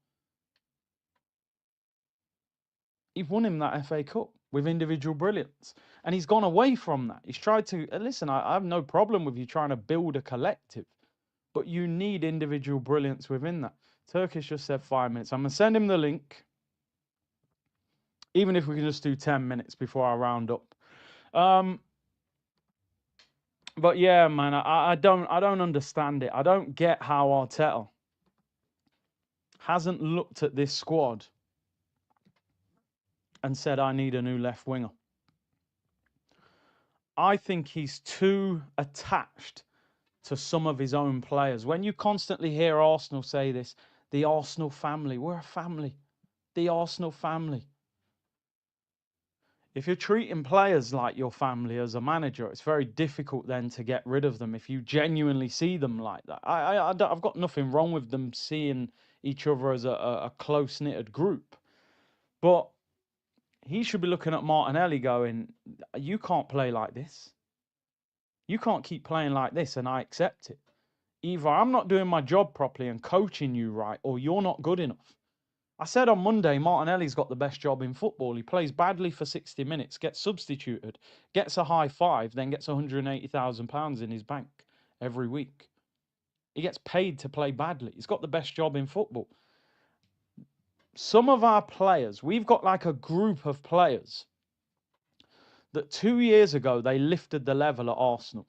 He won him that FA Cup with individual brilliance. And he's gone away from that. He's tried to... Listen, I have no problem with you trying to build a collective. But you need individual brilliance within that. Turkish just said 5 minutes. I'm going to send him the link. Even if we can just do 10 minutes before I round up. But yeah, man, I don't understand it. I don't get how Arteta hasn't looked at this squad and said, I need a new left winger. I think he's too attached to some of his own players. When you constantly hear Arsenal say this, the Arsenal family, we're a family. The Arsenal family. If you're treating players like your family as a manager, it's very difficult then to get rid of them if you genuinely see them like that. I've got nothing wrong with them seeing each other as a close-knitted group. But he should be looking at Martinelli going, you can't play like this. You can't keep playing like this, and I accept it. Either I'm not doing my job properly and coaching you right, or you're not good enough. I said on Monday, Martinelli's got the best job in football. He plays badly for 60 minutes, gets substituted, gets a high five, then gets £180,000 in his bank every week. He gets paid to play badly. He's got the best job in football. Some of our players, we've got like a group of players that 2 years ago, they lifted the level at Arsenal.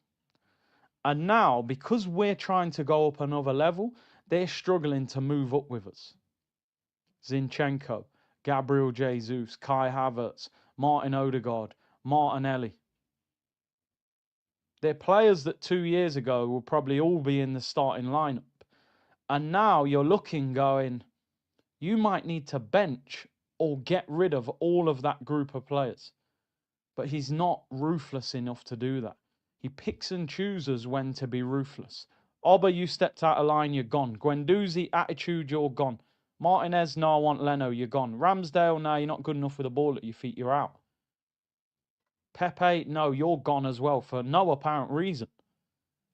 And now, because we're trying to go up another level, they're struggling to move up with us. Zinchenko, Gabriel Jesus, Kai Havertz, Martin Odegaard, Martinelli. They're players that 2 years ago will probably all be in the starting lineup. And now you're looking going, you might need to bench or get rid of all of that group of players. But he's not ruthless enough to do that. He picks and chooses when to be ruthless. Oba, you stepped out of line, you're gone. Guendouzi, attitude, you're gone. Martinez, no, I want Leno, you're gone. Ramsdale, no, you're not good enough with the ball at your feet, you're out. Pepe, no, you're gone as well for no apparent reason.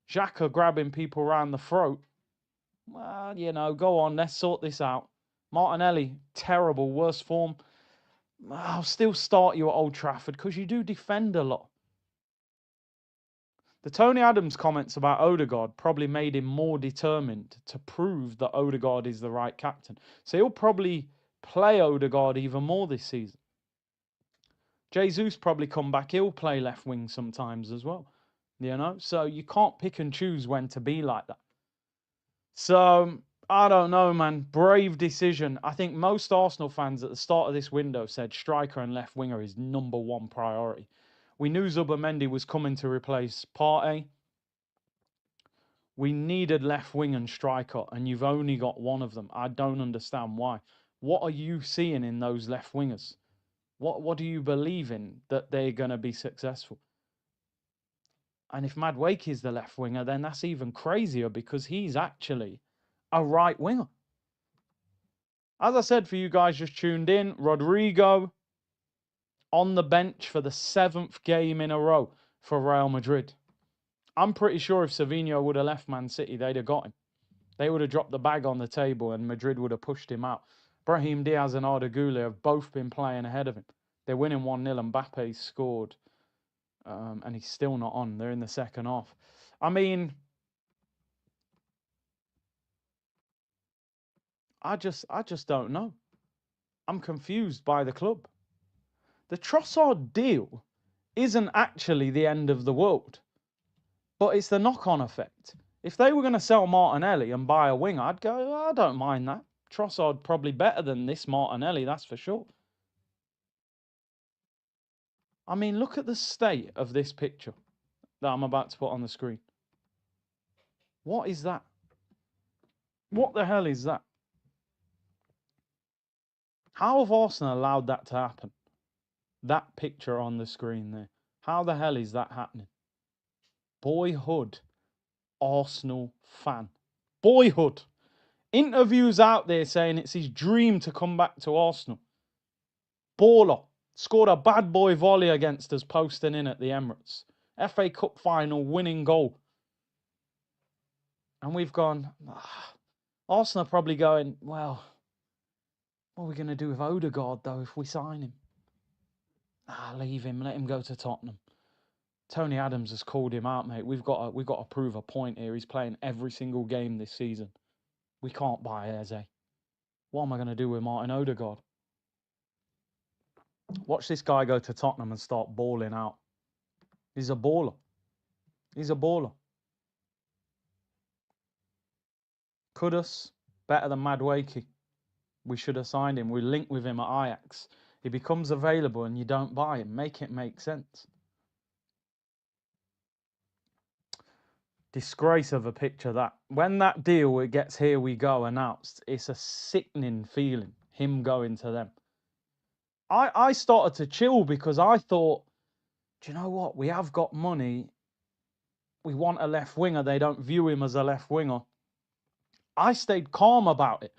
Xhaka grabbing people around the throat. Well, you know, go on, let's sort this out. Martinelli, terrible, worst form. I'll still start you at Old Trafford because you do defend a lot. The Tony Adams comments about Odegaard probably made him more determined to prove that Odegaard is the right captain. So he'll probably play Odegaard even more this season. Jesus probably come back. He'll play left wing sometimes as well. You know, so you can't pick and choose when to be like that. So I don't know, man. Brave decision. I think most Arsenal fans at the start of this window said striker and left winger is #1 priority. We knew Zubimendi was coming to replace Partey. We needed left wing and striker, and you've only got one of them. I don't understand why. What are you seeing in those left wingers? What do you believe in that they're going to be successful? And if Madueke is the left winger, then that's even crazier because he's actually a right winger. As I said, for you guys just tuned in, Rodrigo on the bench for the 7th game in a row for Real Madrid. I'm pretty sure if Savinho would have left Man City, they'd have got him. They would have dropped the bag on the table and Madrid would have pushed him out. Brahim Diaz and Arda Güler have both been playing ahead of him. They're winning 1-0 Mbappe scored. And he's still not on. They're in the second half. I mean, I just don't know. I'm confused by the club. The Trossard deal isn't actually the end of the world, but it's the knock-on effect. If they were going to sell Martinelli and buy a winger, I'd go, I don't mind that. Trossard probably better than this Martinelli, that's for sure. I mean, look at the state of this picture that I'm about to put on the screen. What is that? What the hell is that? How have Arsenal allowed that to happen? That picture on the screen there. How the hell is that happening? Boyhood Arsenal fan. Boyhood. Interviews out there saying it's his dream to come back to Arsenal. Baller. Scored a bad boy volley against us posting in at the Emirates. FA Cup final winning goal. And we've gone, Arsenal are probably going, well, what are we going to do with Odegaard though if we sign him? Leave him, let him go to Tottenham. Tony Adams has called him out, mate. We've got to prove a point here. He's playing every single game this season. We can't buy Eze. What am I going to do with Martin Odegaard? Watch this guy go to Tottenham and start balling out. He's a baller. He's a baller. Kudus, better than Madueke. We should have signed him. We linked with him at Ajax. He becomes available and you don't buy him. Make it make sense. Disgrace of a picture that. When that deal it gets Here We Go announced, it's a sickening feeling, him going to them. I started to chill because I thought, do you know what? We have got money. We want a left winger. They don't view him as a left winger. I stayed calm about it.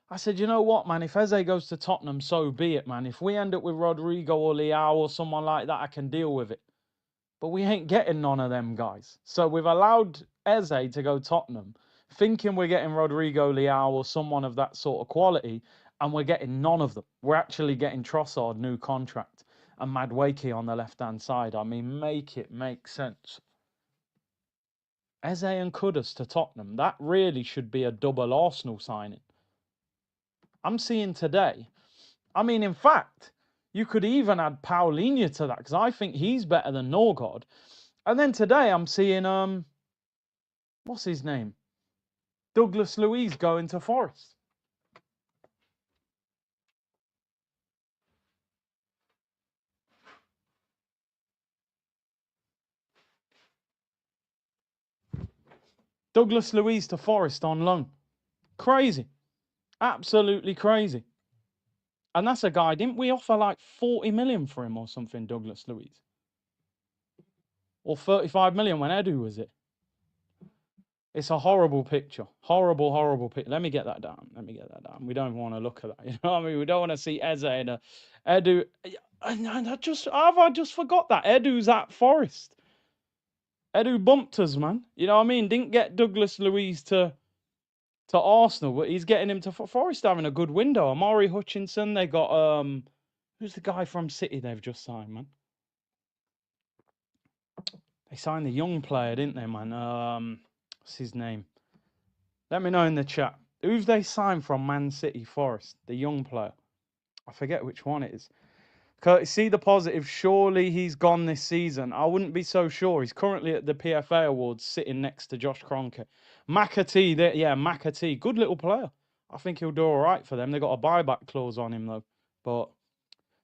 I said, you know what, man? If Eze goes to Tottenham, so be it, man. If we end up with Rodrigo or Leao or someone like that, I can deal with it. But we ain't getting none of them guys. So we've allowed Eze to go Tottenham, thinking we're getting Rodrigo, Leao or someone of that sort of quality, and we're getting none of them. We're actually getting Trossard, new contract, and Madueke on the left-hand side. I mean, make it make sense. Eze and Kudus to Tottenham, that really should be a double Arsenal signing. I'm seeing today, I mean, in fact, you could even add Paulinho to that, because I think he's better than Norgard. And then today I'm seeing, what's his name? Douglas Luiz going to Forest. Douglas Luiz to Forest on loan. Crazy. Absolutely crazy. And that's a guy, didn't we offer like 40 million for him or something, Douglas Luiz? Or 35 million when Edu was it? It's a horrible picture. Horrible, horrible picture. Let me get that down. Let me get that down. We don't want to look at that. You know what I mean? We don't want to see Eze and Edu. And I just forgot that. Edu's at Forest. Edu bumped us, man. You know what I mean? Didn't get Douglas Luiz to Arsenal, but he's getting him to Forest, having a good window. Amari Hutchinson. They got who's the guy from City they've just signed, man? They signed the young player, didn't they, man? What's his name? Let me know in the chat. Who've they signed from Man City Forest? The young player. I forget which one it is. See the positive. Surely he's gone this season. I wouldn't be so sure. He's currently at the PFA Awards, sitting next to Josh Kroenke. McAtee, McAtee, good little player. I think he'll do all right for them. They got a buyback clause on him though. But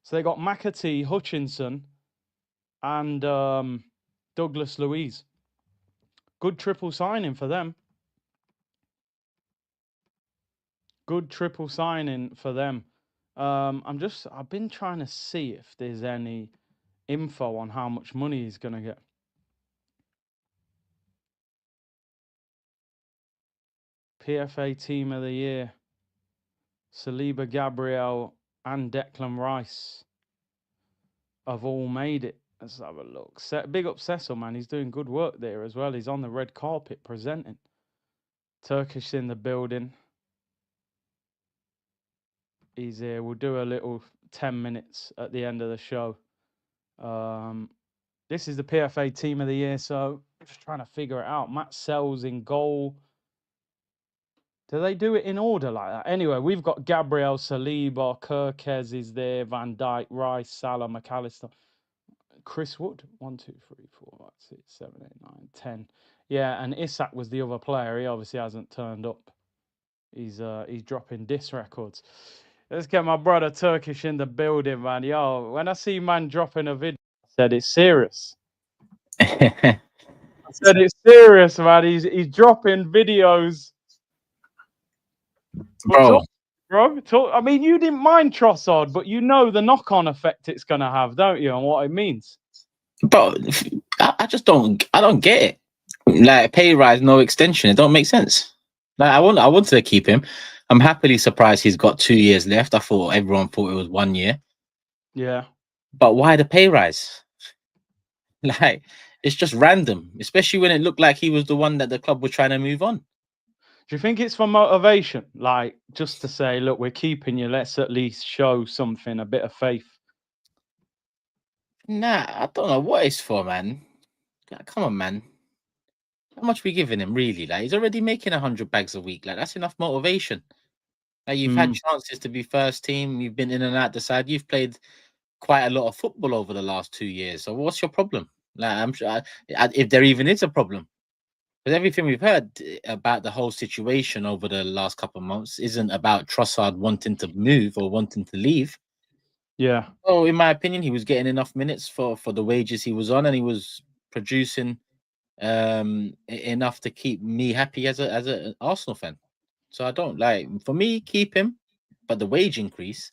so they got McAtee, Hutchinson, and Douglas Luiz. Good triple signing for them. Good triple signing for them. I've been trying to see if there's any info on how much money he's gonna get. PFA Team of the Year. Saliba, Gabriel, and Declan Rice have all made it. Let's have a look. Big up Cecil, man. He's doing good work there as well. He's on the red carpet presenting. Turkish in the building. He's here. We'll do a little 10 minutes at the end of the show. This is the PFA Team of the Year, so I'm just trying to figure it out. Matt Sells in goal. Do they do it in order like that? Anyway, we've got Gabriel, Saliba, Kirkez is there, Van Dijk, Rice, Salah, McAllister, Chris Wood. 1, 2, 3, 4, 5, 6, 7, 8, 9, 10. Yeah, and Isak was the other player. He obviously hasn't turned up. He's dropping disc records. Let's get my brother Turkish in the building, man. Yo, when I see man dropping a video, I said it's serious. I said it's serious, man. He's dropping videos. Bro. I mean, you didn't mind Trossard, but you know the knock-on effect it's going to have, don't you, and what it means? But I just don't get it. Like, pay rise, no extension. It don't make sense. Like, I wanted to keep him. I'm happily surprised he's got 2 years left. I thought everyone thought it was 1 year. Yeah. But why the pay rise? Like, it's just random, especially when it looked like he was the one that the club was trying to move on. Do you think it's for motivation? Like, just to say, look, we're keeping you. Let's at least show something, a bit of faith. Nah, I don't know what it's for, man. Come on, man. How much are we giving him, really? Like, he's already making 100 bags a week. Like, that's enough motivation. Like, you've had chances to be first team. You've been in and out the side. You've played quite a lot of football over the last 2 years. So what's your problem? Like, I'm sure if there even is a problem. Because everything we've heard about the whole situation over the last couple of months isn't about Trossard wanting to move or wanting to leave. Yeah. Oh, in my opinion, he was getting enough minutes for the wages he was on, and he was producing enough to keep me happy as an Arsenal fan. So I don't like, for me, keep him, but the wage increase,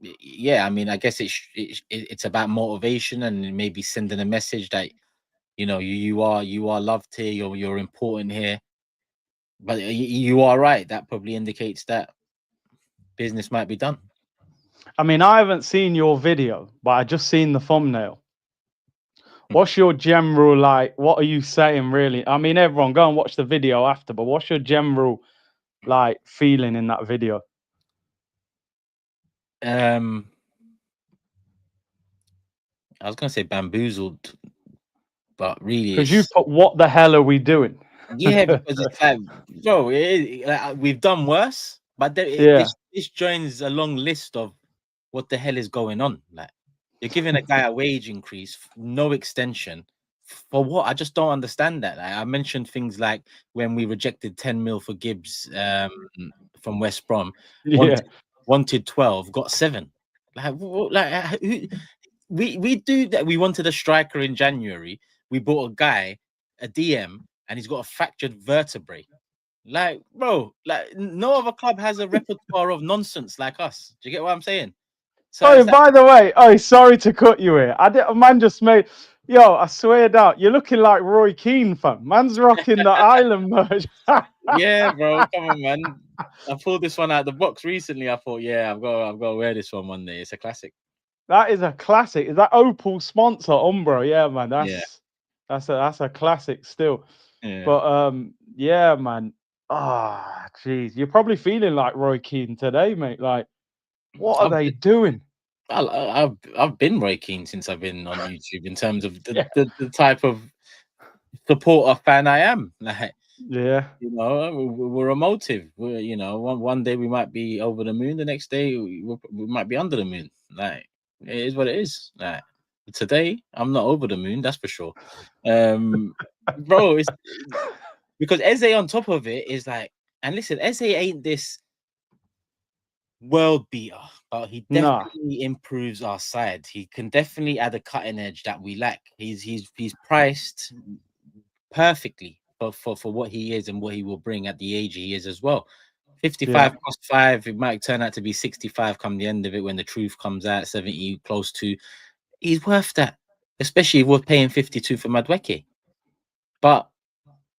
yeah, I mean, I guess it's about motivation and maybe sending a message that, you know, you are loved here, you're important here. But you are right. That probably indicates that business might be done. I mean, I haven't seen your video, but I just seen the thumbnail. What's your general, like, what are you saying, really? I mean, everyone, go and watch the video after, but what's your general, like, feeling in that video? I was going to say bamboozled, but really, because you put, what the hell are we doing? Yeah, because it's like, bro, we've done worse, but this joins a long list of what the hell is going on. Like, you're giving a guy a wage increase, no extension. For what? I just don't understand that. Like, I mentioned things like when we rejected 10 mil for Gibbs from West Brom, wanted 12, got 7. We do that. We wanted a striker in January. We bought a guy, a DM, and he's got a fractured vertebrae. Like, bro, like, no other club has a repertoire of nonsense like us. Do you get what I'm saying? So, by the way, sorry to cut you here. Man just made, I swear down, you're looking like Roy Keane, fam. Man's rocking the Island merch. Yeah, bro, come on, man. I pulled this one out of the box recently. I thought, yeah, I've got to wear this one day. It's a classic. That is a classic. Is that Opal sponsor Umbro? Yeah, man. That's a classic still. Yeah. But yeah, man. Jeez, you're probably feeling like Roy Keane today, mate. Like, what are they doing? I've been Roy Keane since I've been on YouTube in terms of the type of supporter fan I am. Like, yeah, you know, we're emotive. We're, you know, one day we might be over the moon, the next day we might be under the moon. Like, It is what it is. Like, today, I'm not over the moon. That's for sure. Bro, it's because Eze on top of it is like, and listen, Eze ain't this world beater, but he Nah, definitely improves our side. He can definitely add a cutting edge that we lack. He's priced perfectly for what he is and what he will bring at the age he is as well. 55 yeah, plus 5, it might turn out to be 65 come the end of it when the truth comes out, 70 close to. He's worth that, especially if we're paying 52 for Madueke. But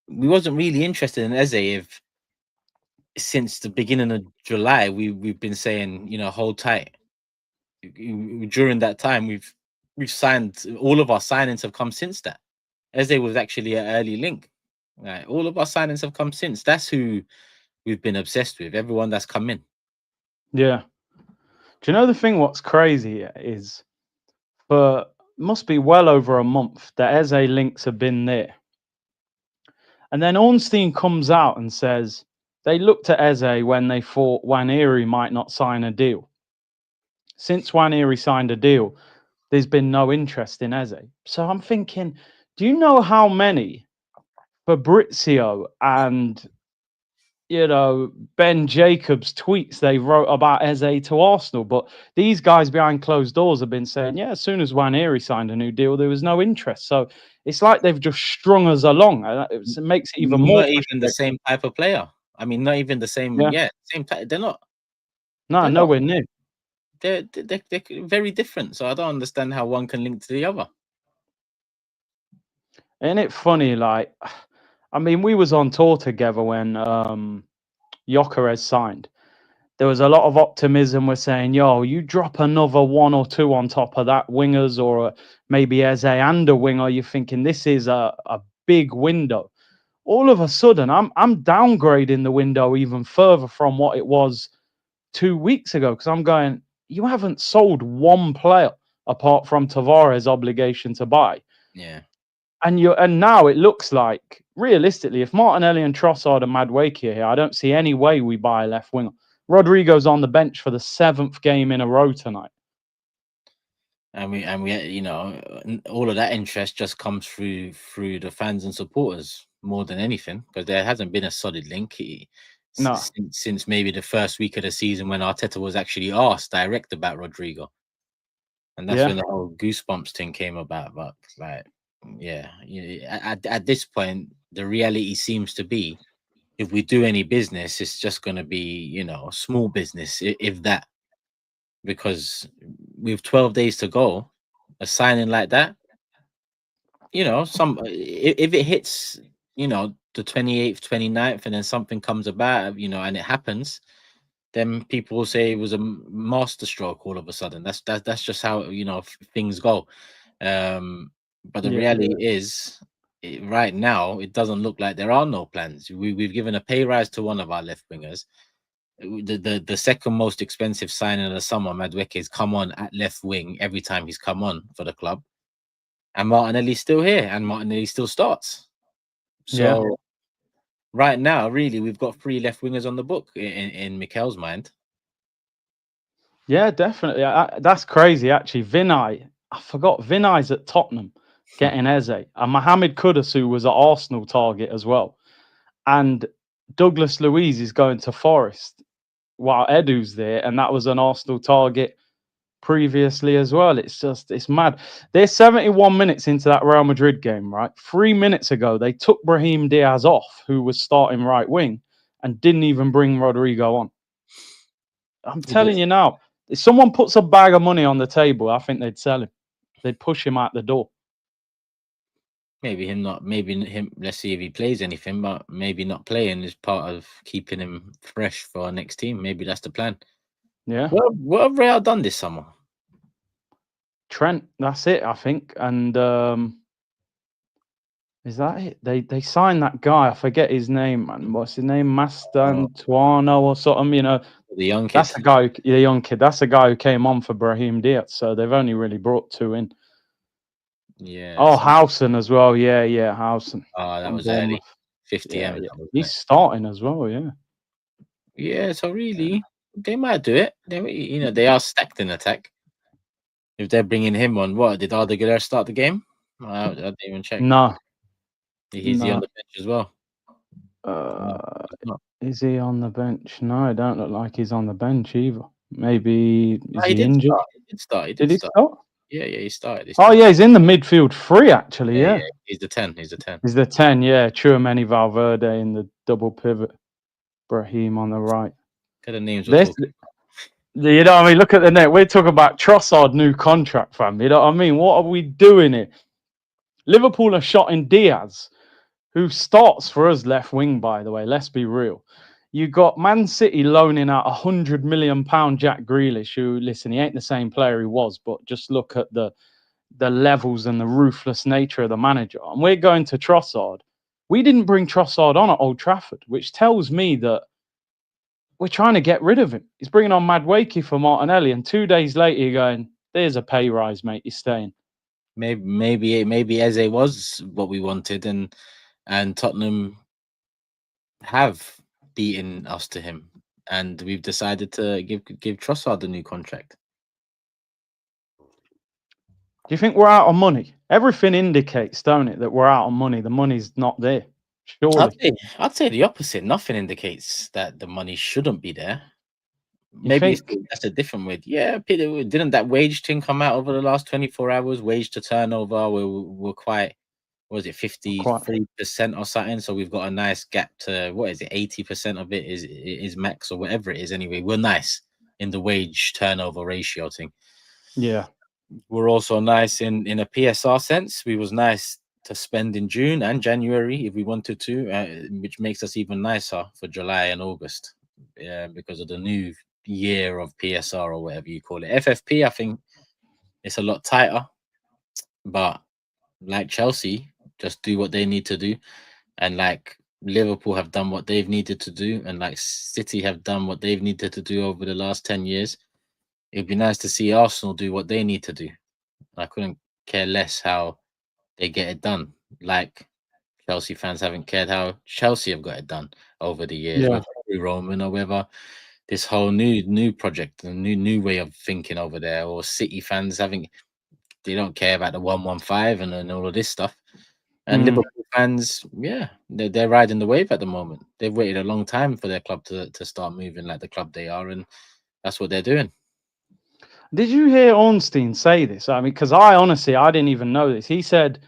we wasn't really interested in Eze if since the beginning of July we've been saying, hold tight. During that time we've signed, all of our signings have come since that. Eze was actually an early link. Right? All of our signings have come since. That's who we've been obsessed with. Everyone that's come in. yeah. Do you know the thing? What's crazy is for must be well over a month that Eze links have been there, and then Ornstein comes out and says they looked at Eze when they thought Waneri might not sign a deal. Since Waneri signed a deal, there's been no interest in Eze. So I'm thinking, do you know how many Fabrizio and Ben Jacobs tweets they wrote about Eze to Arsenal? But these guys behind closed doors have been saying, yeah, as soon as Waneri signed a new deal, there was no interest. So it's like they've just strung us along. And it makes it even more Not even the frustrating. same type of player. I mean, not even the same. Yeah, Yeah, same type. They're not. no, They're not. nowhere near. They're very different. So I don't understand how one can link to the other. Ain't it funny? Like, I mean, we was on tour together when Gyökeres signed. There was a lot of optimism. We're saying, yo, you drop another one or two on top of that, wingers or maybe Eze and a winger, you're thinking this is a big window. All of a sudden, I'm downgrading the window even further from what it was 2 weeks ago because I'm going, you haven't sold one player apart from Tavares' obligation to buy. Yeah. And now it looks like realistically, if Martinelli and Trossard and Madueke are here, I don't see any way we buy a left winger. Rodrigo's on the bench for the 7th game in a row tonight. And we all of that interest just comes through the fans and supporters more than anything, because there hasn't been a solid link No, since maybe the first week of the season when Arteta was actually asked direct about Rodrigo, and that's when yeah, the whole goosebumps thing came about. But like, yeah, at this point, the reality seems to be, if we do any business, it's just going to be small business, if that, because with 12 days to go, a signing like that, if it hits, the 28th, 29th, and then something comes about, and it happens, then people will say it was a master stroke all of a sudden. That's just how things go. But the yeah, reality is, right now, it doesn't look like there are no plans. We've given a pay rise to one of our left wingers. The second most expensive signing of the summer, Madueke, has come on at left wing every time he's come on for the club, and Martinelli's still here, and Martinelli still starts. yeah, So right now, really, we've got 3 left wingers on the book in Mikel's mind. yeah, definitely. That's crazy, actually. Vinay, I forgot Vinay's at Tottenham getting Eze, and Mohamed Kudus, who was an Arsenal target as well, and Douglas Luiz is going to Forest while Edu's there, and that was an Arsenal target previously as well. It's mad. They're 71 minutes into that Real Madrid game, right? 3 minutes ago, they took Brahim Diaz off, who was starting right wing, and didn't even bring Rodrigo on. I'm telling you now, if someone puts a bag of money on the table, I think they'd sell him. They'd push him out the door. Maybe him not. Maybe him. Let's see if he plays anything. But maybe not playing is part of keeping him fresh for our next team. Maybe that's the plan. Yeah. What have Real done this summer? Trent, that's it, I think. And is that it? They signed that guy. I forget his name, man. What's his name? Oh, Mastantuano or something. the young That's kid. the guy, the young kid. That's the guy who came on for Brahim Diaz. So they've only really brought 2 in. Yeah. Oh, Howson as well. Yeah, yeah, Howson Oh, that from was early. Bournemouth. 50 Yeah, M. yeah. That wasn't He's it? starting as well. Yeah. Yeah. So Yeah. really, they might do it. They are stacked in attack. If they're bringing him on, what did Arda Güler start the game? I didn't even check. No. Is he on the bench as well? Is he on the bench? No, it don't look like he's on the bench either. Maybe is he did injured? Start. He Did he start. start? Yeah, he started. Oh yeah, he's in the midfield three actually. Yeah. He's the 10. He's the 10. He's the 10. Yeah, Tchouaméni, Valverde in the double pivot. Brahim on the right. Look at the names. You know what I mean? Look at the net. We're talking about Trossard new contract, fam. You know what I mean? What are we doing here? Liverpool are shotting Diaz, who starts for us left wing, by the way. Let's be real. You got Man City loaning out £100 million Jack Grealish, who, listen, he ain't the same player he was, but just look at the levels and the ruthless nature of the manager. And we're going to Trossard. We didn't bring Trossard on at Old Trafford, which tells me that we're trying to get rid of him. He's bringing on Madueke for Martinelli, and 2 days later you're going, there's a pay rise, mate. You're staying. Maybe Eze was what we wanted, and Tottenham have beaten us to him, and we've decided to give Trossard the new contract. Do you think we're out of money? Everything indicates, don't it, that we're out of money. The money's not there. Surely. I'd say the opposite. Nothing indicates that the money shouldn't be there. That's a different way. Yeah, didn't that wage thing come out over the last 24 hours? Wage to turnover, we're quite, what was it, 53% or something? So we've got a nice gap to, what is it, 80% of it is max or whatever it is. Anyway, we're nice in the wage turnover ratio thing. Yeah. We're also nice in a PSR sense. We was nice to spend in June and January if we wanted to, which makes us even nicer for July and August, because of the new year of PSR or whatever you call it. FFP, I think it's a lot tighter, but like Chelsea, just do what they need to do, and like Liverpool have done what they've needed to do, and like City have done what they've needed to do over the last 10 years. It'd be nice to see Arsenal do what they need to do. I couldn't care less how they get it done. Like Chelsea fans haven't cared how Chelsea have got it done over the years, whether through Roman or whether this whole new project, a new way of thinking over there, or City fans they don't care about the 115 and all of this stuff. And Liverpool fans, yeah, they're riding the wave at the moment. They've waited a long time for their club to start moving like the club they are, and that's what they're doing. Did you hear Ornstein say this? I mean, because I didn't even know this. He said,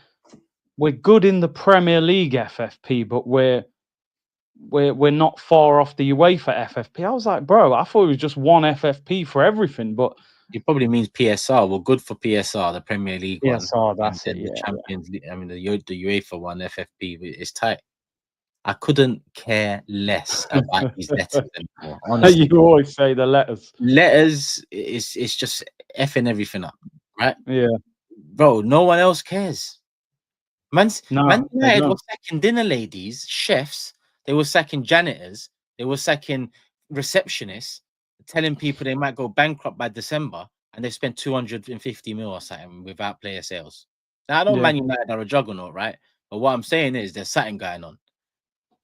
we're good in the Premier League FFP, but we're not far off the UEFA FFP. I was like, bro, I thought it was just one FFP for everything, but it probably means PSR. We're good for PSR, the Premier League one. PSR, that's it. The Champions League. I mean, the UEFA one, FFP, is tight. I couldn't care less about these letters anymore. Honestly, you always say the letters. Letters it's just effing everything up, right? Yeah, bro. No one else cares. Man United no. were sacking dinner ladies, chefs. They were sacking janitors. They were sacking receptionists, telling people they might go bankrupt by December, and they spent 250 mil or something without player sales. Now I know Man United are a juggernaut, right? But what I'm saying is there's something going on.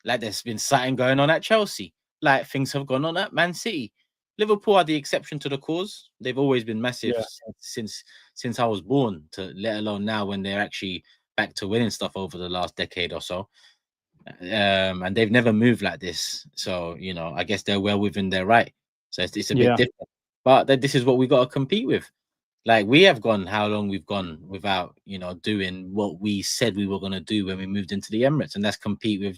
Like there's been something going on at Chelsea. Like things have gone on at Man City. Liverpool are the exception to the cause. They've always been massive since I was born, let alone now when they're actually back to winning stuff over the last decade or so. And they've never moved like this. So, I guess they're well within their right. So it's a bit different. But this is what we got to compete with. Like we have gone how long we've gone without, doing what we said we were going to do when we moved into the Emirates, and that's compete with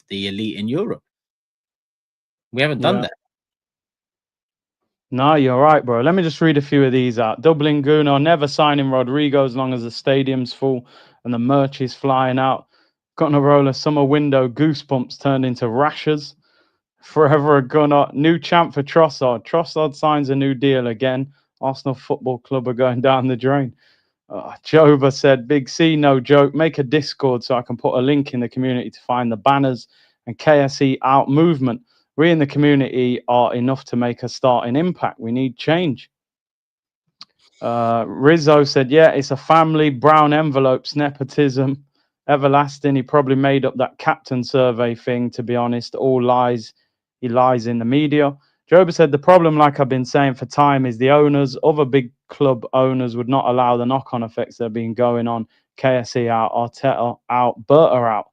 the elite in Europe. We haven't done that. No, you're right, bro. Let me just read a few of these out. Dublin Gooner, never signing Rodrigo as long as the stadium's full and the merch is flying out. Got a roller summer window, goosebumps turned into rashes. Forever a gunner. New champ for Trossard. Trossard signs a new deal again. Arsenal Football Club are going down the drain. Jova said, Big C, no joke. Make a Discord so I can put a link in the community to find the banners and KSE out movement. We in the community are enough to make a starting impact. We need change. Rizzo said, yeah, it's a family, brown envelopes, nepotism, everlasting. He probably made up that captain survey thing, to be honest. All lies. He lies in the media. Joba said the problem, like I've been saying for time, is the owners, other big club owners would not allow the knock-on effects that have been going on. KSE out, Arteta out, Berta out.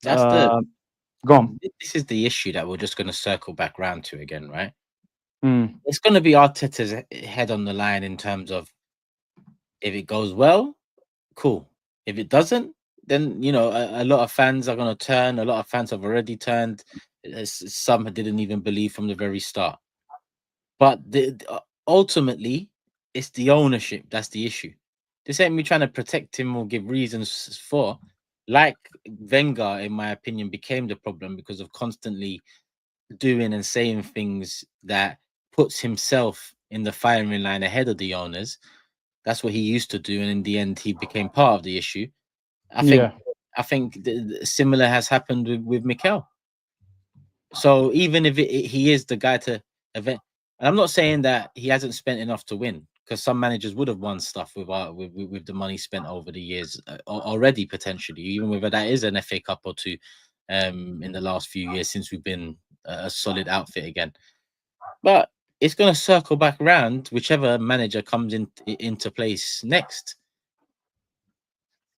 That's the Go on. this is the issue that we're just going to circle back round to again, right? Mm. It's going to be Arteta's head on the line in terms of if it goes well, cool. If it doesn't, then a lot of fans are going to turn. A lot of fans have already turned. Some didn't even believe from the very start. But ultimately, it's the ownership that's the issue. This ain't me trying to protect him or give reasons for. Like Wenger, in my opinion, became the problem because of constantly doing and saying things that puts himself in the firing line ahead of the owners. That's what he used to do, and in the end, he became part of the issue. I think similar has happened with Mikel. So even if he is the guy to event, and I'm not saying that he hasn't spent enough to win, because some managers would have won stuff with the money spent over the years already, potentially, even whether that is an FA Cup or two in the last few years since we've been a solid outfit again. But it's going to circle back around whichever manager comes into place next.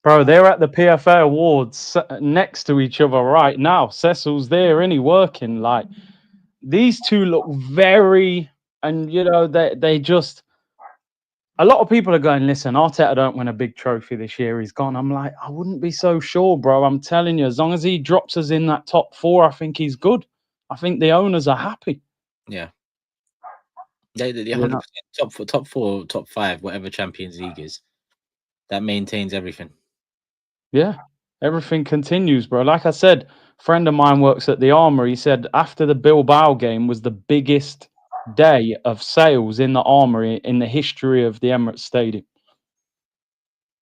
Bro, they're at the PFA Awards next to each other right now. Cecil's there, and he working. Like, these two look very, and they just. A lot of people are going, listen, Arteta don't win a big trophy this year. He's gone. I'm like, I wouldn't be so sure, bro. I'm telling you, as long as he drops us in that top 4, I think he's good. I think the owners are happy. Yeah. They 100% top 4, top 5, whatever Champions League is. That maintains everything. Yeah, everything continues, bro. Like I said, a friend of mine works at the Armour. He said after the Bilbao game was the biggest day of sales in the Armory in the history of the Emirates Stadium.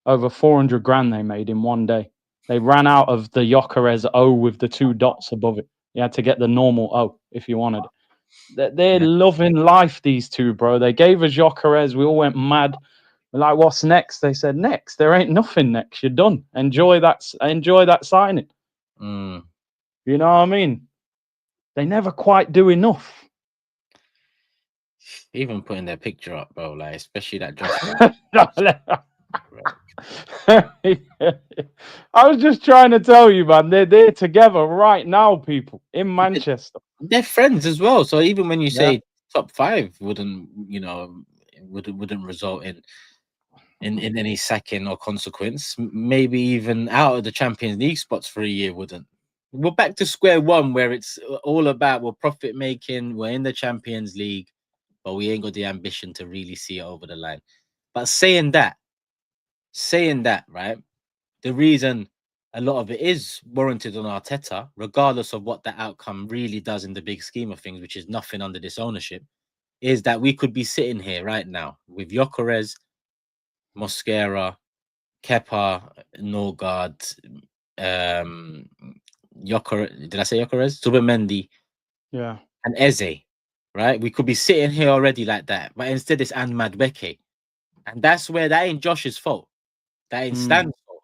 Over 400 grand they made in one day. They ran out of the Gyökeres O with the 2 dots above it. You had to get the normal O if you wanted it. They're loving life, these two, bro. They gave us Gyökeres. We all went mad. We're like, what's next? They said, next. There ain't nothing next. You're done. Enjoy that signing. Mm. You know what I mean? They never quite do enough. Even putting their picture up, bro, like especially that Josh. I was just trying to tell you, man. They're together right now, people, in Manchester. They're friends as well. So even when you say top 5 wouldn't result in any sacking or consequence, maybe even out of the Champions League spots for a year wouldn't. We're back to square one where it's all about we're profit making, we're in the Champions League, but we ain't got the ambition to really see it over the line. But saying that, right, the reason a lot of it is warranted on Arteta, regardless of what the outcome really does in the big scheme of things, which is nothing under this ownership, is that we could be sitting here right now with Gyökeres, Mosquera, Kepa, Norgard, did I say Gyökeres? Zubimendi, and Eze, right? We could be sitting here already like that, but instead it's Madueke. And that's where that ain't Josh's fault. That ain't Stan's fault.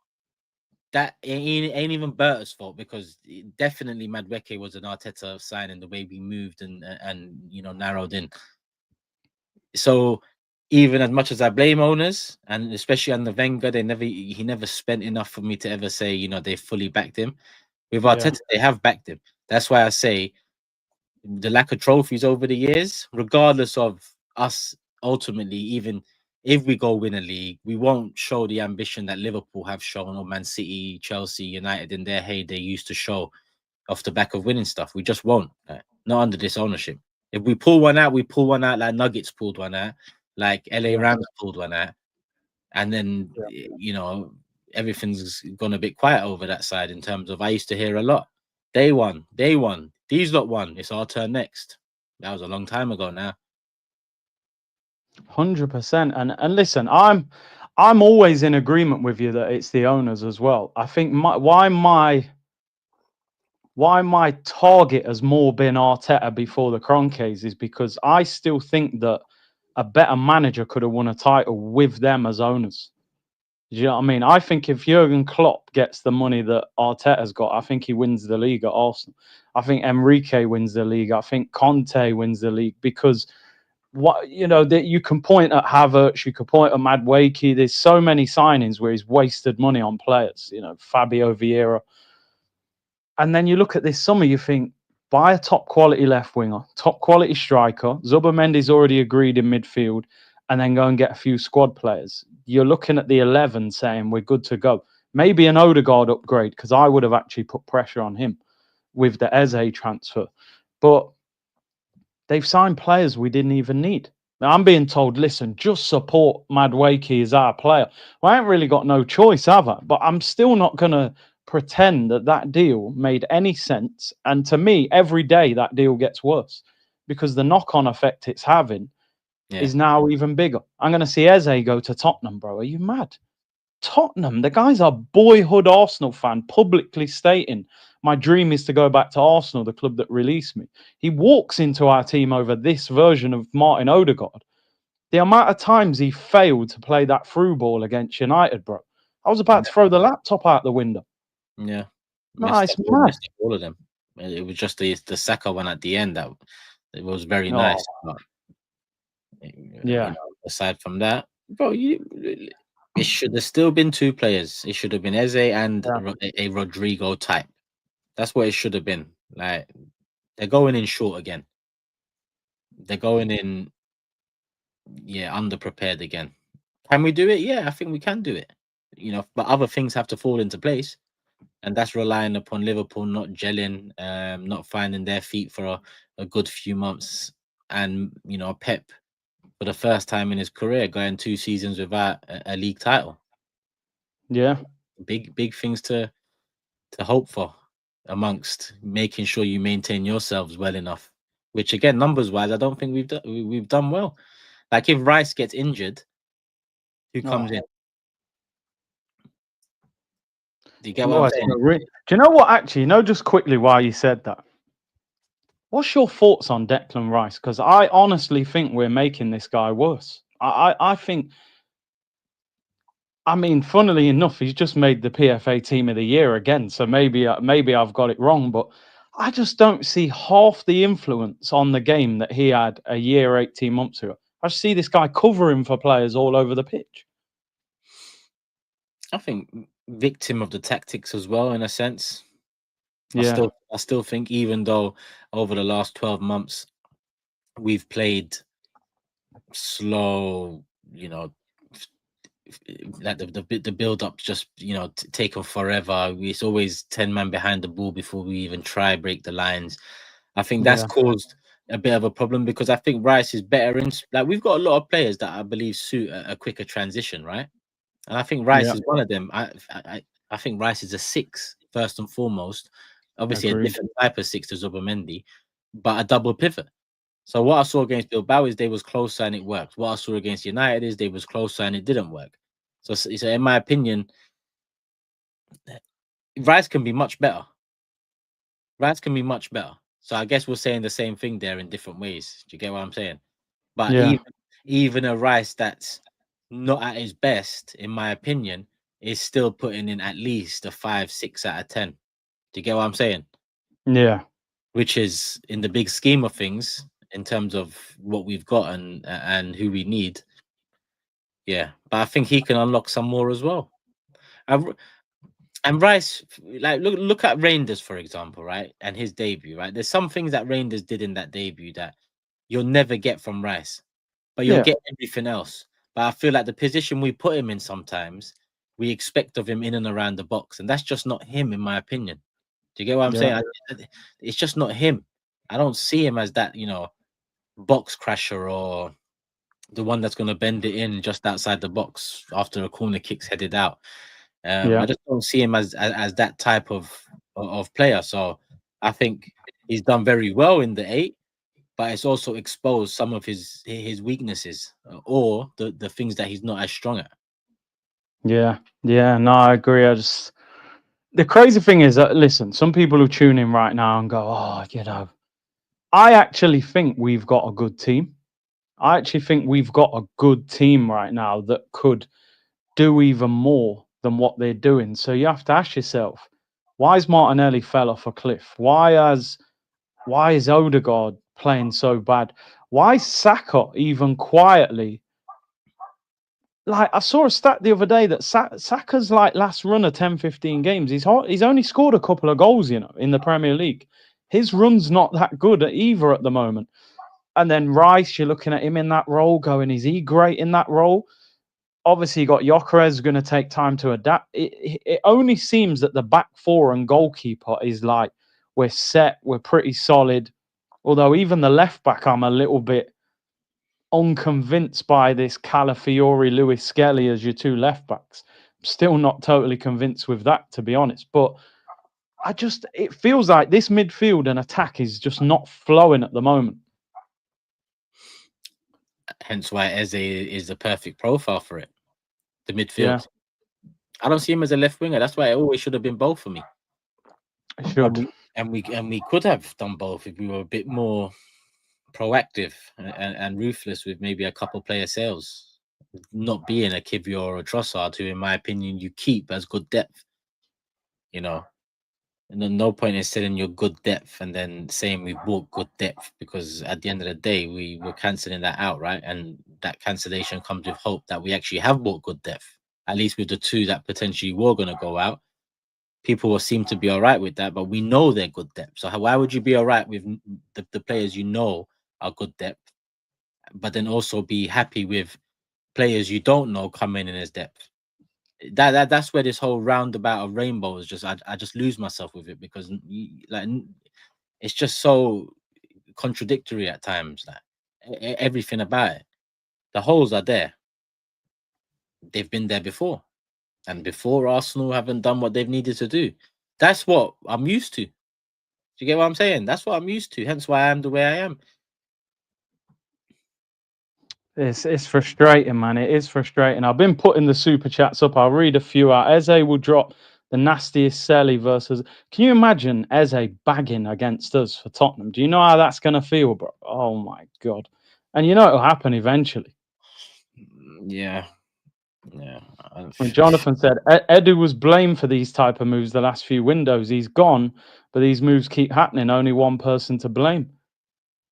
That ain't even Berta's fault, because definitely Madueke was an Arteta signing, the way we moved and narrowed in. So even as much as I blame owners, and especially under Wenger, he never spent enough for me to ever say, they fully backed him. With Arteta, they have backed him. That's why I say the lack of trophies over the years, regardless of us ultimately, even if we go win a league, we won't show the ambition that Liverpool have shown, or Man City, Chelsea, United in their heyday used to show off the back of winning stuff. We just won't. Not under this ownership. If we pull one out, we pull one out like Nuggets pulled one out, like LA Rams pulled one out. And then, everything's gone a bit quiet over that side in terms of, I used to hear a lot. They won. These lot won. It's our turn next. That was a long time ago now. 100%. And listen, I'm always in agreement with you that it's the owners as well. I think why my target has more been Arteta before the Kroenkes is because I still think that a better manager could have won a title with them as owners. Do you know what I mean? I think if Jurgen Klopp gets the money that Arteta's got, I think he wins the league at Arsenal. I think Enrique wins the league. I think Conte wins the league because that you can point at Havertz, you can point at Madueke. There's so many signings where he's wasted money on players. Fabio Vieira. And then you look at this summer, you think, buy a top quality left winger, top quality striker. Zubimendi's already agreed in midfield, and then go and get a few squad players. You're looking at the 11 saying we're good to go. Maybe an Odegaard upgrade, because I would have actually put pressure on him with the Eze transfer. But they've signed players we didn't even need. Now, I'm being told, listen, just support Madueke as our player. Well, I ain't really got no choice, have I? But I'm still not going to pretend that deal made any sense. And to me, every day that deal gets worse because the knock-on effect it's having is now even bigger. I'm going to see Eze go to Tottenham, bro. Are you mad? Tottenham, the guy's a boyhood Arsenal fan, publicly stating, my dream is to go back to Arsenal, the club that released me. He walks into our team over this version of Martin Odegaard. The amount of times he failed to play that through ball against United, bro. I was about to throw the laptop out the window. Yeah. Nice, messed up all of them. It was just the Saka one at the end that it was very nice. But, aside from that, bro, it should have still been two players. It should have been Eze and a Rodrigo type. That's what it should have been. Like, they're going in short again. They're going in, underprepared again. Can we do it? Yeah, I think we can do it. But other things have to fall into place. And that's relying upon Liverpool not gelling, not finding their feet for a good few months. And, Pep, for the first time in his career, going 2 seasons without a league title. Yeah. Big things to hope for amongst making sure you maintain yourselves well enough. Which, again, numbers-wise, I don't think we've done well. Like, if Rice gets injured, who comes in? Do you get what I'm saying? Do you know what, actually, just quickly why you said that? What's your thoughts on Declan Rice? Because I honestly think we're making this guy worse. I think, funnily enough, he's just made the PFA Team of the Year again. So maybe I've got it wrong, but I just don't see half the influence on the game that he had a year, 18 months ago. I just see this guy covering for players all over the pitch. I think victim of the tactics as well, in a sense. Yeah. I still think, even though over the last 12 months we've played slow, like the build up just taken forever. It's always 10 men behind the ball before we even try break the lines. I think that's caused a bit of a problem, because I think Rice is better in, like, we've got a lot of players that I believe suit a quicker transition, right? And I think Rice is one of them. I think Rice is a 6 first and foremost. Obviously, a different type of 6 to Zubimendi, but a double pivot. So what I saw against Bilbao is they was closer and it worked. What I saw against United is they was closer and it didn't work. So in my opinion, Rice can be much better. Rice can be much better. So I guess we're saying the same thing there in different ways. Do you get what I'm saying? But even a Rice that's not at his best, in my opinion, is still putting in at least a 5, 6 out of 10. Do you get what I'm saying? Yeah. Which is, in the big scheme of things, in terms of what we've got and who we need. Yeah, but I think he can unlock some more as well. And Rice, like, look at Reinders, for example, right? And his debut, right? There's some things that Reinders did in that debut that you'll never get from Rice, but you'll get everything else. But I feel like the position we put him in sometimes, we expect of him in and around the box, and that's just not him, in my opinion. Do you get what I'm saying? It's just not him. I don't see him as that, box crasher or the one that's going to bend it in just outside the box after a corner kick's headed out. I just don't see him as that type of player. So I think he's done very well in the 8, but it's also exposed some of his weaknesses or the things that he's not as strong at. Yeah, no, I agree. The crazy thing is that, listen, some people who tune in right now and go, I actually think we've got a good team. I actually think we've got a good team right now that could do even more than what they're doing. So you have to ask yourself, Why is Martinelli fell off a cliff? Why is Odegaard playing so bad? Why is Saka even quietly? Like, I saw a stat the other day that Saka's like last run of 10, 15 games, he's only scored a couple of goals, in the Premier League. His run's not that good either at the moment. And then Rice, you're looking at him in that role, going, is he great in that role? Obviously, you got Gyökeres going to take time to adapt. It only seems that the back four and goalkeeper is like, we're set, we're pretty solid. Although even the left back, I'm a little bit unconvinced by this Calafiori, Lewis Skelly as your two left backs. I'm still not totally convinced with that, to be honest. But it feels like this midfield and attack is just not flowing at the moment. Hence why Eze is the perfect profile for it. The midfield. Yeah. I don't see him as a left winger. That's why it always should have been both for me. It should. And we could have done both if we were a bit more proactive and ruthless with maybe a couple player sales, not being a Kivior or a Trossard, who, in my opinion, you keep as good depth. And no point in selling your good depth and then saying we bought good depth, because at the end of the day, we were cancelling that out, right? And that cancellation comes with hope that we actually have bought good depth, at least with the two that potentially were going to go out. People will seem to be all right with that, but we know they're good depth. So why would you be all right with the players you know are good depth, but then also be happy with players you don't know coming in as depth? That's where this whole roundabout of rainbow is just, I just lose myself with it, because it's just so contradictory at times. Like everything about it, the holes are there. They've been there before, and before Arsenal haven't done what they've needed to do. That's what I'm used to. Do you get what I'm saying? That's what I'm used to. Hence why I am the way I am. It's frustrating, man. It is frustrating. I've been putting the super chats up. I'll read a few out. Eze will drop the nastiest Selly versus. Can you imagine Eze bagging against us for Tottenham? Do you know how that's going to feel, bro? Oh my God. And you know it'll happen eventually. Yeah. When Jonathan said Edu was blamed for these type of moves the last few windows, he's gone, but these moves keep happening. Only one person to blame.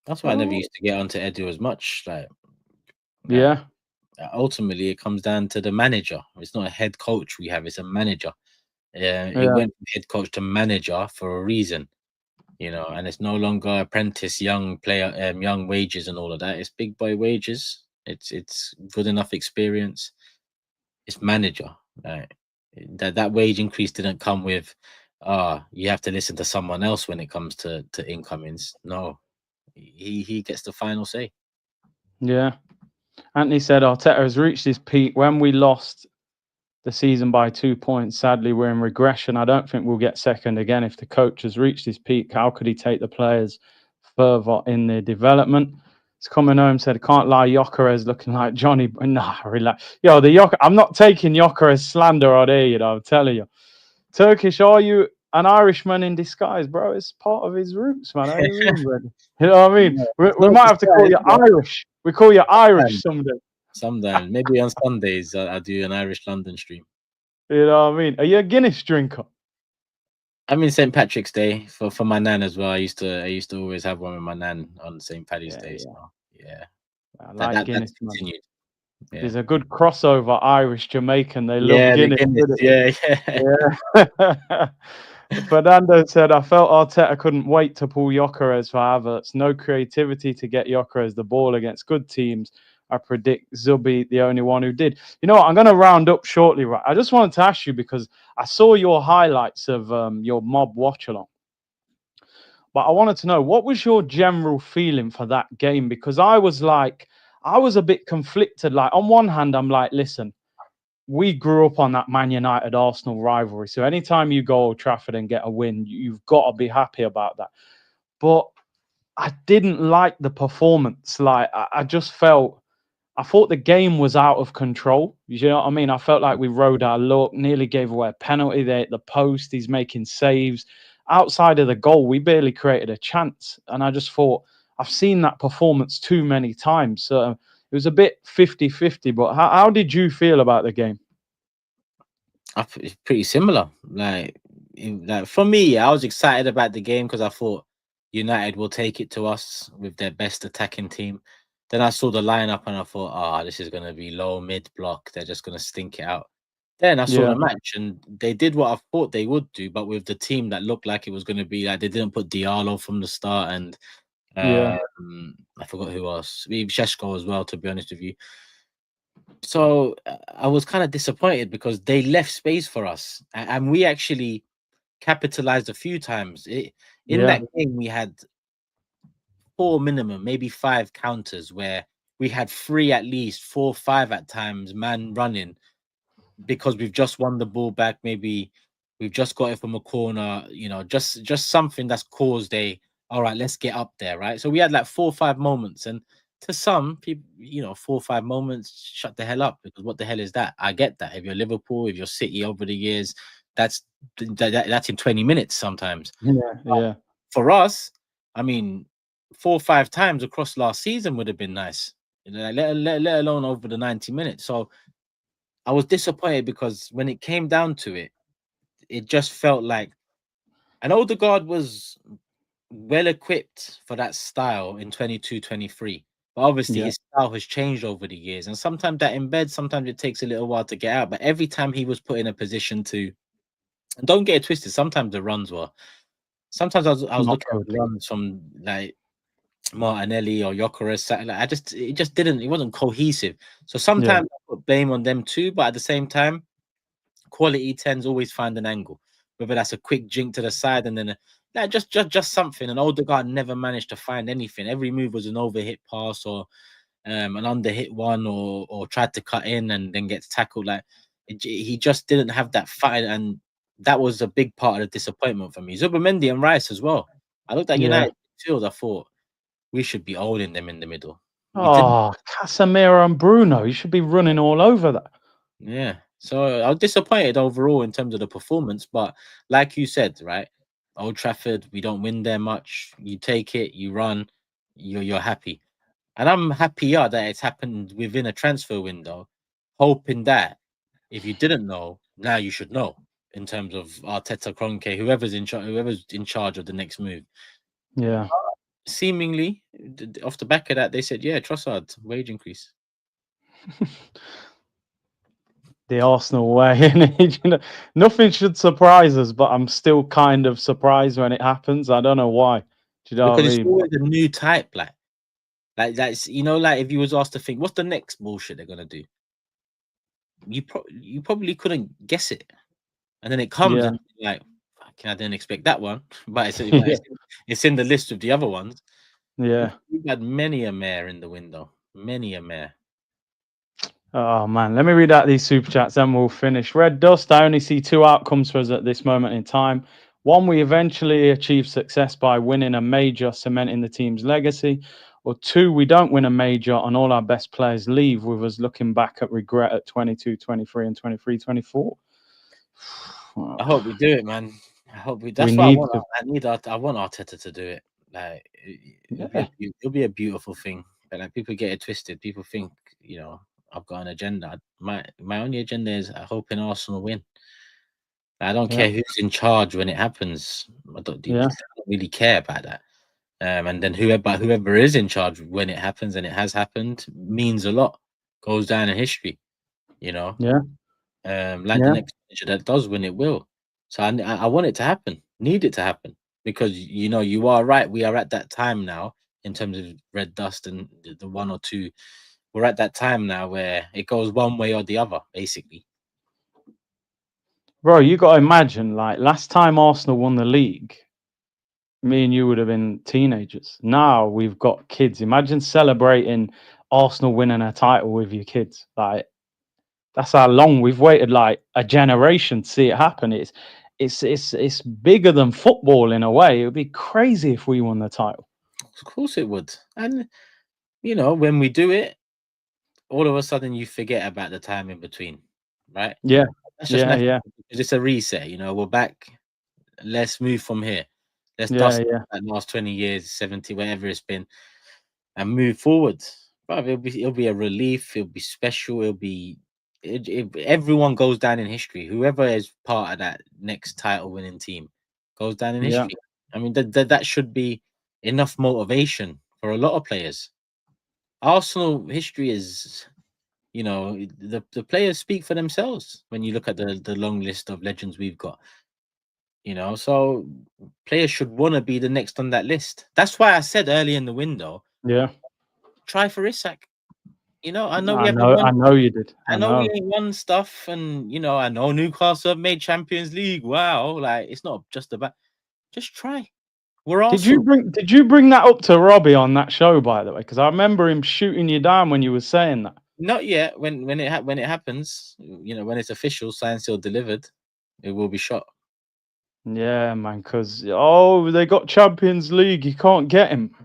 That's why I never used to get onto Edu as much. Yeah. Ultimately, it comes down to the manager. It's not a head coach we have; it's a manager. He went from head coach to manager for a reason, and it's no longer apprentice, young player, young wages, and all of that. It's big boy wages. It's good enough experience. It's manager. That wage increase didn't come with, you have to listen to someone else when it comes to incomings. No, he gets the final say. Yeah. Anthony said Arteta has reached his peak. When we lost the season by 2 points, sadly, we're in regression. I don't think we'll get second again. If the coach has reached his peak, how could he take the players further in their development? It's coming home, said, can't lie, Gyökeres looking like Johnny. Nah, relax. Yo, I'm not taking Gyökeres slander out here, I'm telling you. Turkish, are you an Irishman in disguise, bro? It's part of his roots, man. How you mean, brother? You know what I mean? We might have to call you Irish. We call you Irish someday. Sometimes, maybe on Sundays, I do an Irish London stream. You know what I mean? Are you a Guinness drinker? I mean, St. Patrick's Day for my nan as well. I used to always have one with my nan on St. Paddy's Day. So yeah, I like Guinness. Continued. Yeah. There's a good crossover, Irish Jamaican. They love Guinness. Yeah. Fernando said, I felt Arteta couldn't wait to pull Gyökeres for Havertz. No creativity to get Gyökeres the ball against good teams. I predict Zubi the only one who did. You know what? I'm going to round up shortly, right? I just wanted to ask you, because I saw your highlights of your mob watch along. But I wanted to know, what was your general feeling for that game? Because I was a bit conflicted. Like, on one hand, I'm like, listen, we grew up on that Man United Arsenal rivalry. So anytime you go Old Trafford and get a win, you've got to be happy about that. But I didn't like the performance. Like, I just felt, I thought the game was out of control. You know what I mean? I felt like we rode our luck, nearly gave away a penalty there at the post. He's making saves. Outside of the goal, we barely created a chance. And I just thought, I've seen that performance too many times. So it was a bit 50-50. But how did you feel about the game? It's pretty similar. Like, like for me, I was excited about the game because I thought United will take it to us with their best attacking team. Then I saw the lineup and I thought, oh, this is going to be low mid block. They're just going to stink it out. Then I saw Yeah, the match and they did what I thought they would do, but with the team that looked like it was going to be like they didn't put Diallo from the start and yeah, I forgot who else, maybe Sheshko as well. To be honest with you, so I was kind of disappointed because they left space for us and we actually capitalized a few times. In yeah, that game, we had 4 minimum, maybe 5 counters where we had 3 at least, 4, 5 at times, man running because we've just won the ball back. Maybe we've just got it from a corner, just something that's caused all right, let's get up there, right? So we had like 4 or 5 moments, and to some people, 4 or 5 moments, shut the hell up, because what the hell is that? I get that. If you're Liverpool, if you're City over the years, that's that's in 20 minutes sometimes. yeah, yeah, For us, I mean, 4 or 5 times across last season would have been nice, let alone over the 90 minutes. So I was disappointed because when it came down to it, it just felt like an Odegaard was well equipped for that style in 22-23. But obviously yeah, his style has changed over the years. And sometimes that embeds, sometimes it takes a little while to get out. But every time he was put in a position to, and don't get it twisted, sometimes the runs were, sometimes I was not looking at good. the runs from like Martinelli or Gyökeres. Like it just didn't, it wasn't cohesive. So Yeah, sometimes I put blame on them too, but at the same time, quality tends always find an angle, whether that's a quick jink to the side and then like just something. And Odegaard never managed to find anything. Every move was an overhit pass or an underhit one, or tried to cut in and then gets tackled. Like he just didn't have that fight, and that was a big part of the disappointment for me. Zubimendi and Rice as well. I looked at yeah. United field. I thought we should be owning them in the middle. We didn't. Oh, Casemiro and Bruno, you should be running all over that. Yeah. So I was disappointed overall in terms of the performance, but like you said, right? Old Trafford, we don't win there much. You take it, you run, you're happy. And I'm happier that it's happened within a transfer window, hoping that if you didn't know, now you should know in terms of Arteta, Kroenke, whoever's in charge of the next move. Yeah. Seemingly, off the back of that, they said, yeah, Trossard, wage increase. The Arsenal way, innit? Nothing should surprise us, but I'm still kind of surprised when it happens. I don't know why. Do you know what Because I it's mean? always a new type, like that's like if you was asked to think, what's the next bullshit they're gonna do? You probably couldn't guess it, and then it comes Yeah, and you're like, fucking, I didn't expect that one, but yeah, it's in the list of the other ones. yeah. We've had many a mare in the window, many a mare. Oh man, let me read out these super chats, then we'll finish. Red Dust. I only see two outcomes for us at this moment in time. One, we eventually achieve success by winning a major, cementing the team's legacy. Or two, we don't win a major and all our best players leave, with us looking back at regret at 22, 23, and 23, 24. I hope we do it, man. I hope we. We That's what I need want. to. I want Arteta to do it. Like Yeah, it'll be a beautiful thing. But like people get it twisted. People think I've got an agenda. My only agenda is hoping Arsenal win. I don't yeah, care who's in charge when it happens. I yeah, don't really care about that. And then whoever is in charge when it happens, and it has happened, means a lot. Goes down in history, you know. yeah, Like the yeah, next manager that does win, it will. So I want it to happen. Need it to happen because you are right. We are at that time now in terms of red dust and the one or two. We're at that time now where it goes one way or the other, basically. bro. You got to imagine, like last time Arsenal won the league, me and you would have been teenagers. Now we've got kids. Imagine celebrating Arsenal winning a title with your kids. Like that's how long we've waited. Like a generation to see it happen. It's bigger than football in a way. It would be crazy if we won the title. Of course it would. And when we do it, all of a sudden you forget about the time in between, right? Yeah, That's just yeah, natural yeah, because it's a reset. We're back. Let's move from here. Let's yeah, dust yeah, that last 20 years, 70, whatever it's been, and move forward. But it'll be a relief. It'll be special. It'll be if everyone goes down in history, whoever is part of that next title winning team goes down in Yeah. history. I mean, that should be enough motivation for a lot of players. Arsenal history is, the players speak for themselves when you look at the long list of legends we've got. So players should want to be the next on that list. That's why I said early in the window, Yeah. try for Isak. I know we I haven't know. won. I know you did. I I know we know. ain't won stuff, and I know Newcastle have made Champions League. Wow, like it's not just about. Just try. We're Arsenal. Did you bring that up to Robbie on that show, by the way? Because I remember him shooting you down when you were saying that. Not yet. When it happens, when it's official, signed, sealed, delivered, it will be shot. Yeah, man. Because they got Champions League. You can't get him.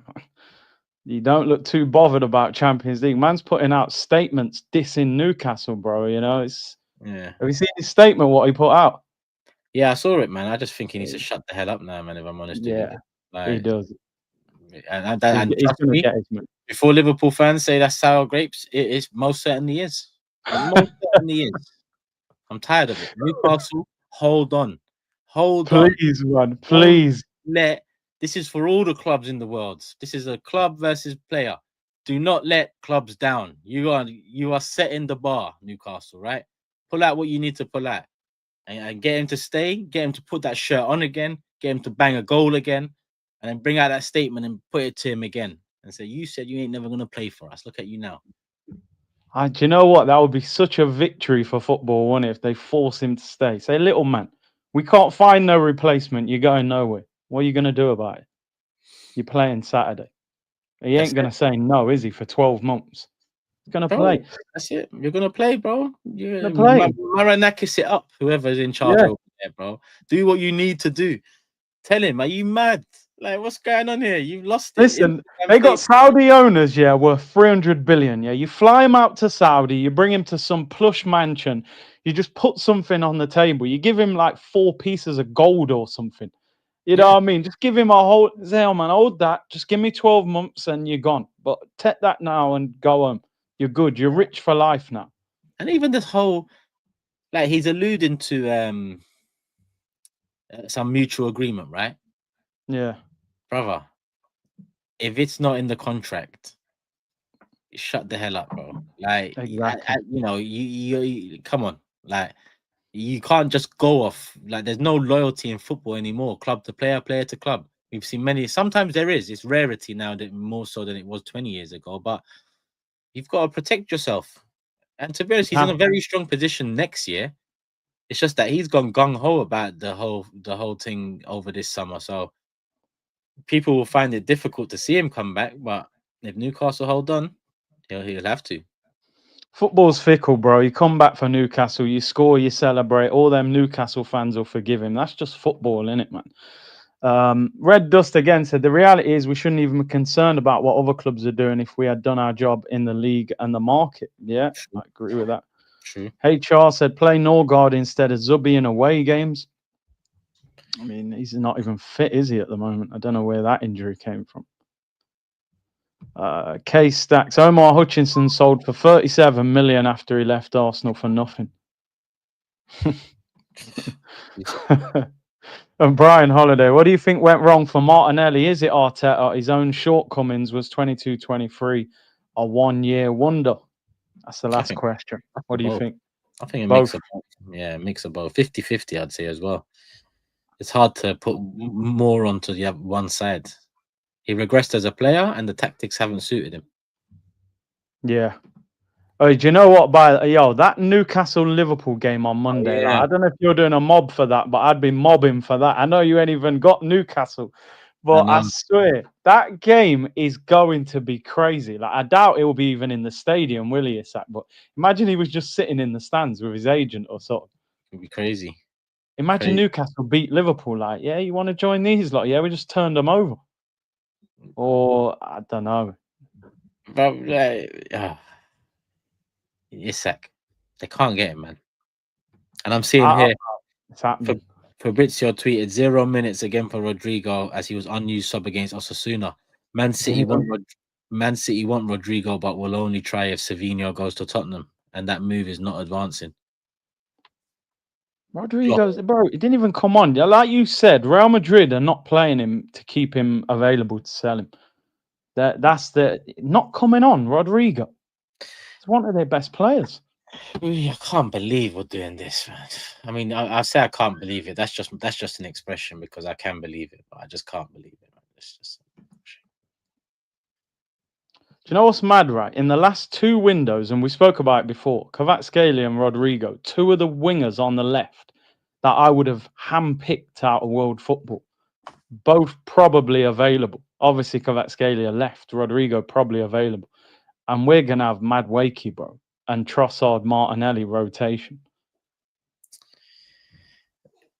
You don't look too bothered about Champions League. Man's putting out statements dissing Newcastle, bro. It's. Yeah. Have you seen his statement? What he put out? Yeah, I saw it, man. I just think he needs to shut the hell up now, man. If I'm honest with you, Yeah, he does. and He's trust gonna me, get his money. before Liverpool fans say that's sour grapes, it is most certainly is. It most certainly is. I'm tired of it. Newcastle, hold on. Please, man, please. This is for all the clubs in the world. This is a club versus player. Do not let clubs down. You are setting the bar, Newcastle, right? Pull out what you need to pull out. And get him to stay, get him to put that shirt on again, get him to bang a goal again, and then bring out that statement and put it to him again and say, you said you ain't never going to play for us. Look at you now. Do you know what? That would be such a victory for football, wouldn't it, if they force him to stay? Say, little man, we can't find no replacement. You're going nowhere. What are you going to do about it? You're playing Saturday. He ain't going to say no, is he, for 12 months? He's going to play. That's it. You're going to play, bro. You're going to play. Maranakis it up, whoever's in charge over there, bro. Do what you need to do. Tell him, are you mad? Like, what's going on here? You've lost it. Listen, they got Saudi owners, worth 300 billion. You fly him out to Saudi, you bring him to some plush mansion, you just put something on the table. You give him like 4 pieces of gold or something. You know what I mean? Just give him a whole, say, man, hold that. Just give me 12 months and you're gone. But take that now and go home. You're good. You're rich for life now. And even this whole, like, he's alluding to some mutual agreement, right? Yeah. Brother, if it's not in the contract, shut the hell up, bro. Like, exactly. You come on. Like, you can't just go off. Like, there's no loyalty in football anymore. Club to player, player to club. We've seen many. Sometimes there is. It's rarity now, that more so than it was 20 years ago. But you've got to protect yourself. And to be honest, he's in a very strong position next year. It's just that he's gone gung ho about the whole thing over this summer. So people will find it difficult to see him come back. But if Newcastle hold on, he'll have to. Football's fickle, bro. You come back for Newcastle, you score, you celebrate. All them Newcastle fans will forgive him. That's just football, innit, man? Red Dust again said, the reality is we shouldn't even be concerned about what other clubs are doing if we had done our job in the league and the market. Yeah, I agree with that. True. HR said, play Norgard instead of Zubi in away games. I mean, he's not even fit, is he, at the moment? I don't know where that injury came from. Case Stacks. Omar Hutchinson sold for 37 million after he left Arsenal for nothing. And Brian Holiday, what do you think went wrong for Martinelli? Is it Arteta? His own shortcomings? Was 22-23 a one-year wonder? That's the last question. What do you think? I think a mix of both. Yeah, a mix of both. 50-50, I'd say, as well. It's hard to put more onto the one side. He regressed as a player, and the tactics haven't suited him. Yeah. Oh, do you know what? That Newcastle-Liverpool game on Monday, like, I don't know if you're doing a mob for that, but I'd be mobbing for that. I know you ain't even got Newcastle, but I swear that game is going to be crazy. Like, I doubt it will be even in the stadium, will he, Isak? But imagine he was just sitting in the stands with his agent or something. It'd be crazy. Imagine Newcastle beat Liverpool. Like, yeah, you want to join these? Like, yeah, we just turned them over. Or I don't know. But Isak, they can't get him, man. And I'm seeing here, Fabrizio tweeted 0 minutes again for Rodrigo as he was unused sub against Osasuna. Man City want Rodrigo, but will only try if Savinho goes to Tottenham. and that move is not advancing. Rodrigo's, bro, he didn't even come on. Like you said, Real Madrid are not playing him to keep him available to sell him. That's the not coming on. Rodrigo, it's one of their best players. I can't believe we're doing this, man. I mean, I say I can't believe it. That's just an expression because I can believe it, but I just can't believe it, man. It's just. Do you know what's mad, right? In the last 2 windows, and we spoke about it before, Kvaratskhelia and Rodrigo, 2 of the wingers on the left that I would have handpicked out of world football, both probably available. Obviously, Kvaratskhelia left, Rodrigo probably available. And we're going to have Mad Wakey, bro, and Trossard, Martinelli rotation.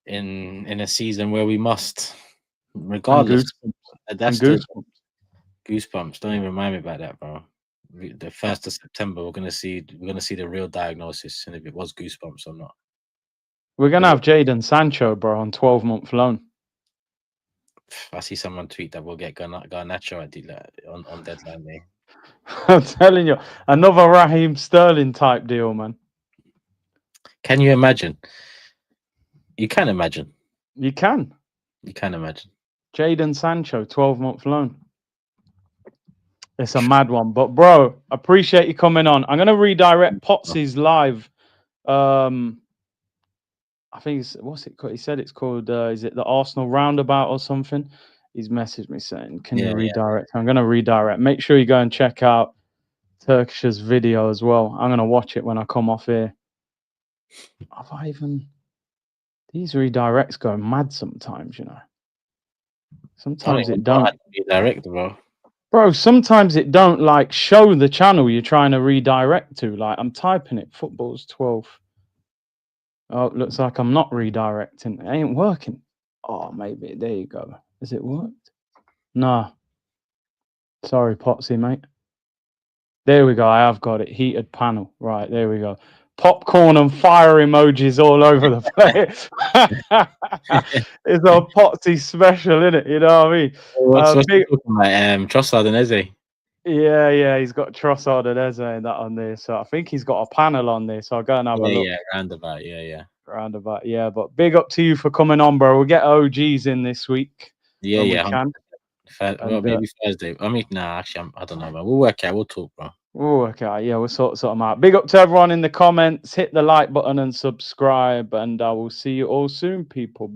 In a season where we must, regardless. That's goosebumps. Goosebumps. Don't even remind me about that, bro. The 1st of September, we're gonna see the real diagnosis, and if it was goosebumps or not. We're gonna have Jadon Sancho, bro, on 12-month loan. I see someone tweet that we'll get Garnacho on deadline day. I'm telling you, another Raheem Sterling type deal, man. Can you imagine? You can imagine. You can. You can imagine. Jadon Sancho, 12-month loan. It's a mad one, but bro, appreciate you coming on. I'm gonna redirect Potsy's live. I think it's what's it called? He said it's called. Is it the Arsenal Roundabout or something? He's messaged me saying, "Can you redirect?" I'm gonna redirect. Make sure you go and check out Turkish's video as well. I'm gonna watch it when I come off here. Have I even? These redirects go mad sometimes, you know. Sometimes it don't. Redirect, bro. Bro, sometimes it don't like show the channel you're trying to redirect to. Like I'm typing it, football's 12. Oh, it looks like I'm not redirecting. It ain't working. Oh, maybe. There you go. Has it worked? Nah. Sorry, Potsy, mate. There we go. I have got it. Heated panel. Right, there we go. Popcorn and fire emojis all over the place. It's a Potsy special, isn't it? You know what I mean? What's talking about? Trossard and Eze. Yeah, he's got Trossard and Eze and that on there. So I think he's got a panel on there. So I'll go and have a look. Yeah, roundabout. Yeah. But big up to you for coming on, bro. We'll get OGs in this week. Yeah. We can. Well, maybe Thursday. I mean, nah, actually, I don't know, man. We'll work out. We'll talk, bro. We'll work out. Yeah, we'll sort them out. Big up to everyone in the comments. Hit the like button and subscribe. And I will see you all soon, people.